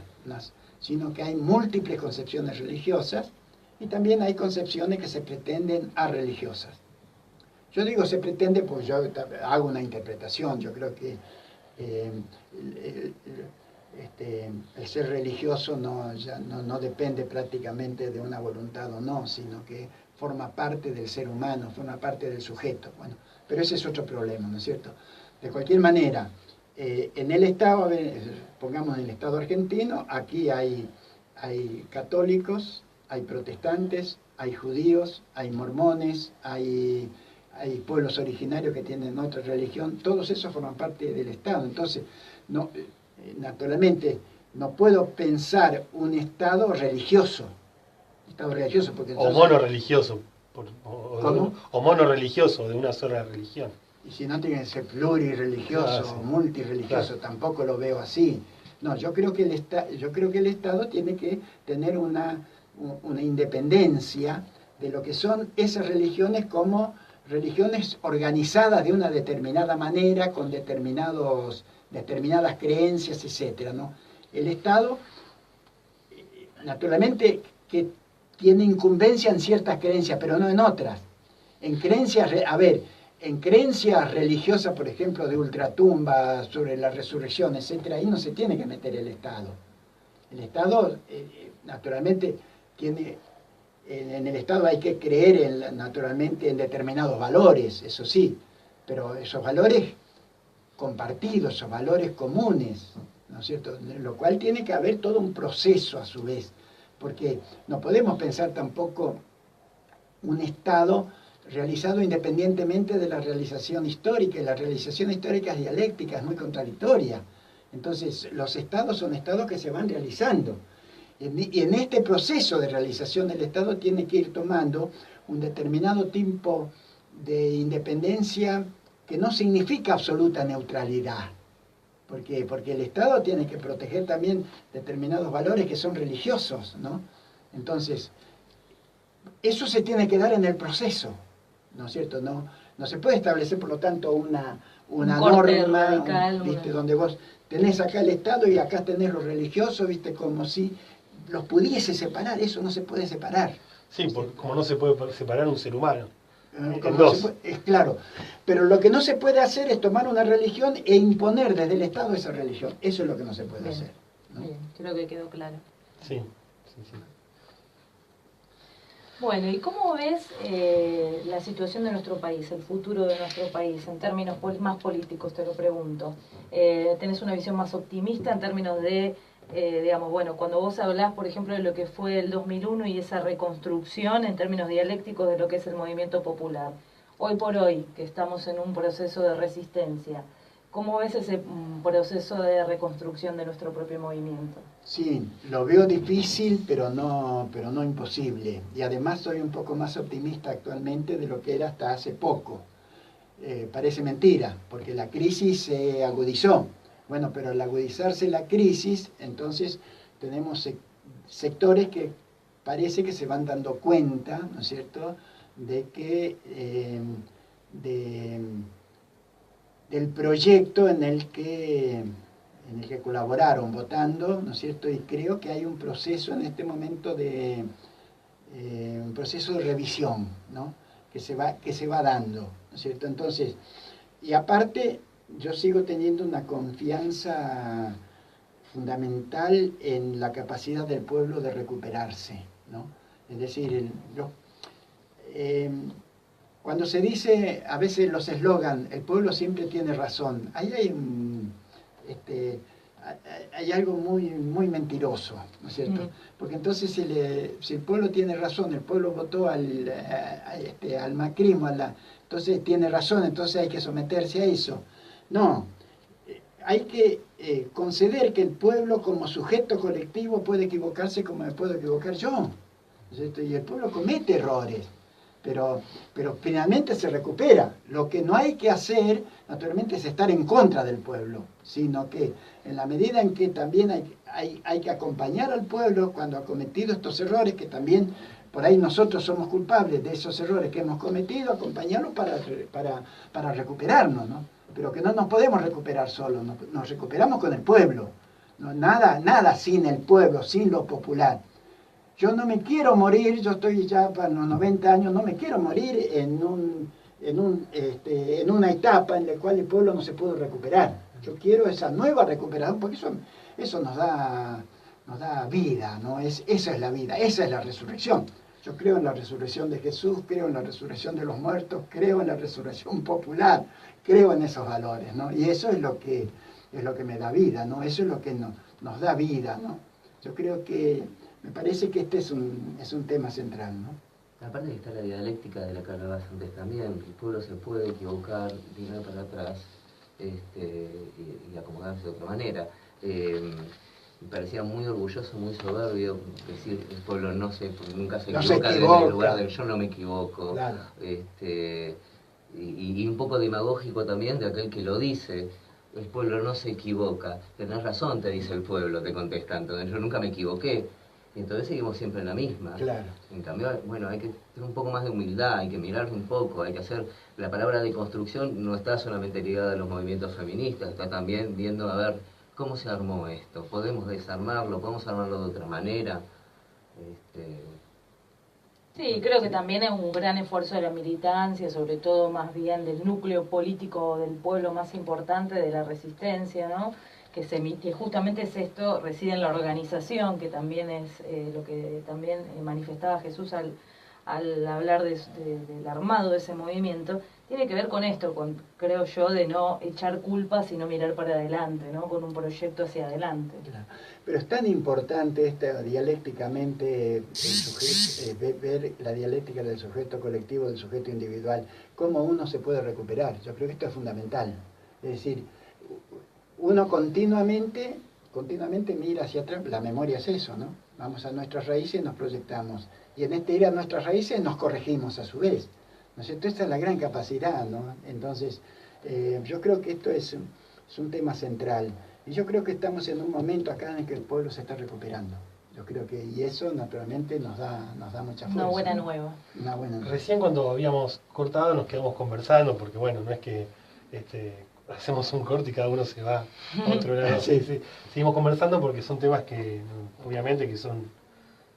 Speaker 1: sino que hay múltiples concepciones religiosas y también hay concepciones que se pretenden arreligiosas. Yo digo se pretende porque yo hago una interpretación. Yo creo que el ser religioso no depende prácticamente de una voluntad o no, sino que forma parte del ser humano, forma parte del sujeto. Bueno, pero ese es otro problema, ¿no es cierto? De cualquier manera, en el Estado, pongamos en el Estado argentino, aquí hay católicos, hay protestantes, hay judíos, hay mormones, hay hay pueblos originarios que tienen otra religión, todos esos forman parte del Estado. Entonces, no, naturalmente, no puedo pensar un Estado religioso, porque
Speaker 2: O
Speaker 1: entonces,
Speaker 2: monorreligioso.
Speaker 1: ¿Cómo?
Speaker 2: O monorreligioso, de una sola religión.
Speaker 1: y si no tiene que ser plurirreligioso,
Speaker 2: Claro, sí.
Speaker 1: multirreligioso,
Speaker 2: Claro.
Speaker 1: tampoco lo veo así. No, yo creo que el Estado tiene que tener una independencia de lo que son esas religiones como religiones organizadas de una determinada manera, con determinadas creencias, etcétera, ¿no? El Estado, naturalmente, que tiene incumbencia en ciertas creencias, pero no en otras. En creencias, en creencias religiosas, por ejemplo, de ultratumba, sobre la resurrección, etcétera, ahí no se tiene que meter el Estado. El Estado, naturalmente, tiene, en el Estado hay que creer, naturalmente, en determinados valores, eso sí, pero esos valores compartidos, esos valores comunes, ¿no es cierto? Lo cual tiene que haber todo un proceso a su vez, porque no podemos pensar tampoco un Estado realizado independientemente de la realización histórica, y la realización histórica es dialéctica, es muy contradictoria. Entonces, los Estados son Estados que se van realizando. Y en este proceso de realización del Estado tiene que ir tomando un determinado tipo de independencia que no significa absoluta neutralidad. Porque el Estado tiene que proteger también determinados valores que son religiosos, ¿no? Entonces, eso se tiene que dar en el proceso, ¿no es cierto? No se puede establecer, por lo tanto, una norma,
Speaker 3: radical,
Speaker 1: ¿viste? Donde vos tenés acá el Estado y acá tenés lo religioso, ¿viste? Como si los pudiese separar. Eso no se puede separar.
Speaker 2: Sí, como no se puede separar un ser humano.
Speaker 1: Como
Speaker 2: Dos.
Speaker 1: es claro. Pero lo que no se puede hacer es tomar una religión e imponer desde el Estado esa religión. Eso es lo que no se puede
Speaker 3: Bien.
Speaker 1: hacer, ¿no?
Speaker 3: Bien, creo que quedó claro.
Speaker 2: Sí, sí, sí.
Speaker 3: Bueno, ¿y cómo ves la situación de nuestro país, el futuro de nuestro país, en términos más políticos, te lo pregunto? ¿Tenés una visión más optimista en términos de, digamos, bueno, cuando vos hablás, por ejemplo, de lo que fue el 2001 y esa reconstrucción en términos dialécticos de lo que es el movimiento popular? Hoy por hoy, que estamos en un proceso de resistencia, ¿cómo ves ese proceso de reconstrucción de nuestro propio movimiento?
Speaker 1: Sí, lo veo difícil, pero no imposible. Y además soy un poco más optimista actualmente de lo que era hasta hace poco. Parece mentira, porque la crisis se agudizó. Bueno, pero al agudizarse la crisis, entonces tenemos sectores que parece que se van dando cuenta, ¿no es cierto?, de que del proyecto en el que colaboraron votando, ¿no es cierto? Y creo que hay un proceso en este momento un proceso de revisión, ¿no? que se va dando, ¿no es cierto? Entonces, y aparte, yo sigo teniendo una confianza fundamental en la capacidad del pueblo de recuperarse, ¿no? Es decir, cuando se dice a veces los eslogan, el pueblo siempre tiene razón, ahí hay algo muy mentiroso, ¿no es cierto? Porque entonces si el pueblo tiene razón, el pueblo votó al macrismo, entonces tiene razón, entonces hay que someterse a eso. No, hay que conceder que el pueblo como sujeto colectivo puede equivocarse como me puedo equivocar yo, ¿no es cierto? Y el pueblo comete errores. Pero finalmente se recupera. Lo que no hay que hacer, naturalmente, es estar en contra del pueblo, sino que en la medida en que también hay que acompañar al pueblo cuando ha cometido estos errores, que también por ahí nosotros somos culpables de esos errores que hemos cometido, acompañarlos para recuperarnos, ¿no? Pero que no nos podemos recuperar solos, nos recuperamos con el pueblo, ¿no? Nada sin el pueblo, sin lo popular. Yo no me quiero morir, yo estoy ya para los 90 años, no me quiero morir en una etapa en la cual el pueblo no se pudo recuperar. Yo quiero esa nueva recuperación, porque eso nos da vida, ¿no? Esa es la vida, esa es la resurrección. Yo creo en la resurrección de Jesús, creo en la resurrección de los muertos, creo en la resurrección popular, creo en esos valores, ¿no? Y eso es lo que me da vida, ¿no? Eso es lo que nos da vida, ¿no? Yo creo que me parece que este es un tema central, ¿no?
Speaker 4: Aparte que está la dialéctica de la que hablabas antes también, el pueblo se puede equivocar, tirar para atrás y acomodarse de otra manera. Me parecía muy orgulloso, muy soberbio decir el pueblo nunca se equivoca, desde el lugar del yo no me equivoco.
Speaker 1: Claro.
Speaker 4: Y un poco demagógico también de aquel que lo dice. El pueblo no se equivoca. Tenés razón, te dice el pueblo, te contesta. Entonces yo nunca me equivoqué. Y entonces seguimos siempre en la misma.
Speaker 1: Claro.
Speaker 4: En cambio, bueno, hay que tener un poco más de humildad, hay que mirar un poco, hay que hacer... La palabra de construcción no está solamente ligada a los movimientos feministas, está también viendo a ver cómo se armó esto. ¿Podemos desarmarlo? ¿Podemos armarlo de otra manera?
Speaker 3: Sí, creo que también es un gran esfuerzo de la militancia, sobre todo más bien del núcleo político del pueblo más importante, de la resistencia, ¿no? Que justamente es esto, reside en la organización, que también es lo que también manifestaba Jesús al hablar del armado de ese movimiento, tiene que ver con esto, creo yo, de no echar culpas, sino mirar para adelante, ¿no? Con un proyecto hacia adelante.
Speaker 1: Claro. Pero es tan importante esta dialécticamente, ver la dialéctica del sujeto colectivo, del sujeto individual, cómo uno se puede recuperar. Yo creo que esto es fundamental. Es decir, uno continuamente mira hacia atrás, la memoria es eso, ¿no? Vamos a nuestras raíces y nos proyectamos. Y en este ir a nuestras raíces nos corregimos a su vez. ¿No es cierto? Esta es la gran capacidad, ¿no? Entonces, yo creo que esto es un tema central. Y yo creo que estamos en un momento acá en el que el pueblo se está recuperando. Yo creo que, y eso naturalmente nos da mucha fuerza.
Speaker 3: Una buena
Speaker 1: ¿no?
Speaker 3: nueva.
Speaker 1: Una buena nueva.
Speaker 2: Recién cuando habíamos cortado nos quedamos conversando, porque bueno, no es que hacemos un corte y cada uno se va a otro lado.
Speaker 1: Sí.
Speaker 2: Sí. Seguimos conversando porque son temas que, obviamente, que son,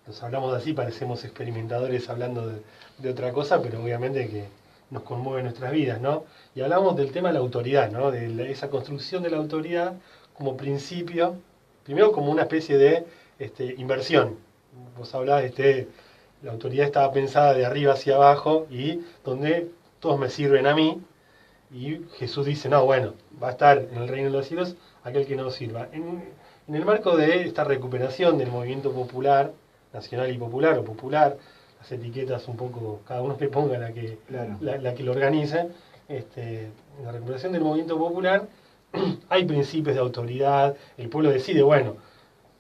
Speaker 2: nos hablamos así, parecemos experimentadores hablando de otra cosa, pero obviamente que nos conmueve nuestras vidas, ¿no? Y hablamos del tema de la autoridad, ¿no? De esa construcción de la autoridad como principio, primero como una especie de inversión. Vos hablabas, la autoridad estaba pensada de arriba hacia abajo y donde todos me sirven a mí. Y Jesús dice, no, bueno, va a estar en el reino de los cielos aquel que no sirva. En el marco de esta recuperación del movimiento popular, nacional y popular, o popular, las etiquetas un poco, cada uno le ponga la que,
Speaker 1: Claro.
Speaker 2: la que lo organice, en la recuperación del movimiento popular hay principios de autoridad, el pueblo decide, bueno,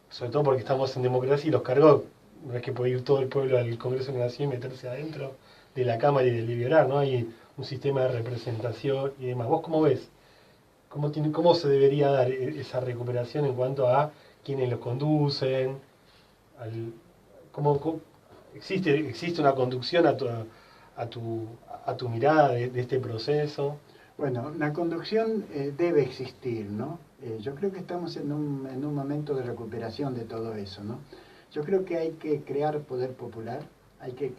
Speaker 2: sobre todo porque estamos en democracia y los cargó, no es que puede ir todo el pueblo al Congreso de la Nación y meterse adentro de la Cámara y deliberar, ¿no? Hay un sistema de representación y demás. ¿Vos cómo ves? ¿Cómo se debería dar esa recuperación en cuanto a quienes los conducen? ¿Existe una conducción a tu mirada de este proceso?
Speaker 1: Bueno, la conducción debe existir, ¿no? Yo creo que estamos en un momento de recuperación de todo eso, ¿no? Yo creo que hay que crear poder popular, hay que...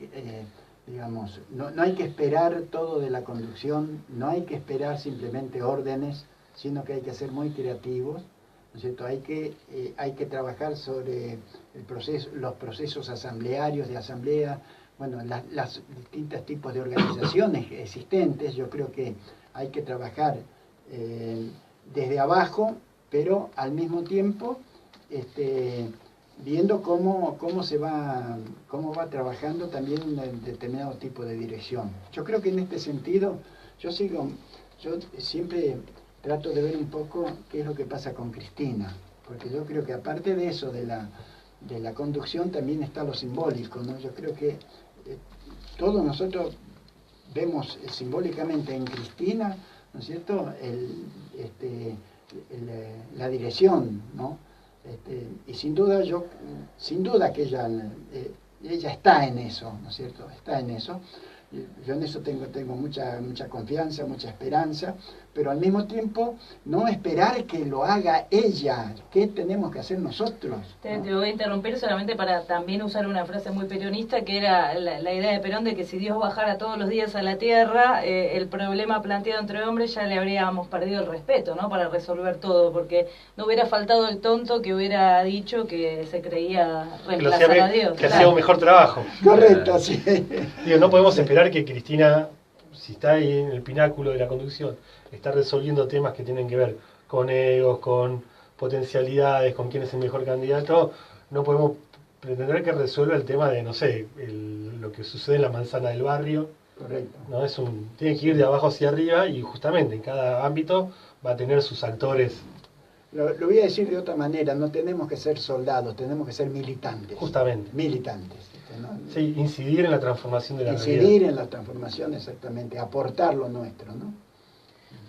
Speaker 1: digamos, no hay que esperar todo de la conducción, no hay que esperar simplemente órdenes, sino que hay que ser muy creativos, ¿no es cierto? Hay que trabajar sobre los procesos asamblearios, de asamblea, bueno, las distintos tipos de organizaciones existentes. Yo creo que hay que trabajar desde abajo, pero al mismo tiempo viendo cómo va trabajando también un determinado tipo de dirección. Yo creo que en este sentido, yo siempre trato de ver un poco qué es lo que pasa con Cristina, porque yo creo que aparte de eso, de la conducción, también está lo simbólico, ¿no? Yo creo que todos nosotros vemos simbólicamente en Cristina, ¿no es cierto?, la dirección, ¿no? Y sin duda que ella está en eso, ¿no es cierto? Está en eso. Yo en eso tengo mucha confianza, mucha esperanza, pero al mismo tiempo no esperar que lo haga ella. ¿Qué tenemos que hacer nosotros?
Speaker 3: Te voy a interrumpir solamente para también usar una frase muy peronista, que era la idea de Perón de que si Dios bajara todos los días a la tierra, el problema planteado entre hombres ya le habríamos perdido el respeto, ¿no? Para resolver todo, porque no hubiera faltado el tonto que hubiera dicho que se creía reemplazar a Dios.
Speaker 2: Que hacía un mejor trabajo.
Speaker 1: Correcto, sí.
Speaker 2: Digo, no podemos esperar que Cristina, si está ahí en el pináculo de la conducción, está resolviendo temas que tienen que ver con egos, con potencialidades, con quién es el mejor candidato, no podemos pretender que resuelva el tema de, no sé, lo que sucede en la manzana del barrio.
Speaker 1: Correcto.
Speaker 2: ¿No? Tiene que ir de abajo hacia arriba y justamente en cada ámbito va a tener sus actores.
Speaker 1: Lo voy a decir de otra manera, no tenemos que ser soldados, tenemos que ser militantes.
Speaker 2: Justamente.
Speaker 1: Militantes. ¿No?
Speaker 2: Sí, incidir en la transformación de la realidad.
Speaker 1: Incidir en la transformación, exactamente, aportar lo nuestro, ¿no?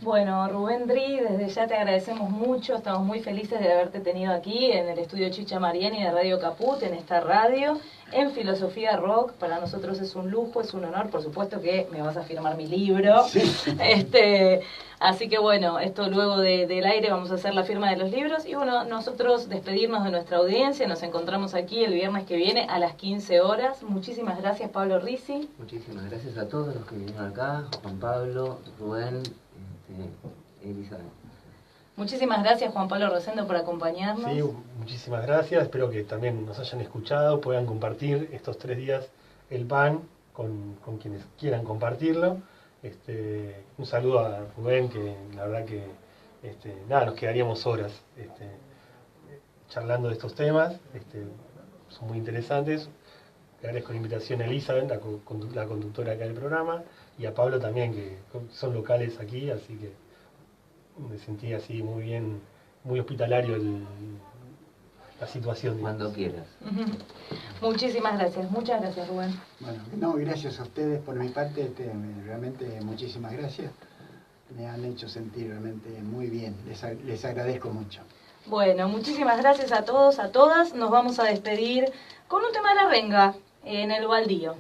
Speaker 3: Bueno, Rubén Dri, desde ya te agradecemos mucho, estamos muy felices de haberte tenido aquí en el estudio Chicha Mariani de Radio Caput, en esta radio, en Filosofía Rock. Para nosotros es un lujo, es un honor, por supuesto que me vas a firmar mi libro.
Speaker 1: Sí.
Speaker 3: Así que bueno, esto luego del aire vamos a hacer la firma de los libros y bueno, nosotros despedirnos de nuestra audiencia, nos encontramos aquí el viernes que viene a las 15 horas. Muchísimas gracias, Pablo Risi.
Speaker 4: Muchísimas gracias a todos los que vinieron acá, Juan Pablo, Rubén, Elizabeth.
Speaker 3: Muchísimas gracias, Juan Pablo Rosendo, por acompañarnos.
Speaker 2: Sí, muchísimas gracias. Espero que también nos hayan escuchado, puedan compartir estos 3 días el pan con quienes quieran compartirlo. Un saludo a Rubén, que la verdad que nos quedaríamos horas charlando de estos temas. Son muy interesantes. Le agradezco la invitación a Elizabeth, la conductora acá del programa, y a Pablo también, que son locales aquí, así que me sentí así muy bien, muy hospitalario la situación.
Speaker 4: Cuando quieras.
Speaker 3: Muchísimas gracias, muchas gracias, Rubén.
Speaker 1: Bueno, no, gracias a ustedes por mi parte, realmente muchísimas gracias. Me han hecho sentir realmente muy bien, les agradezco mucho.
Speaker 3: Bueno, muchísimas gracias a todos, a todas. Nos vamos a despedir con un tema de la renga en el baldío.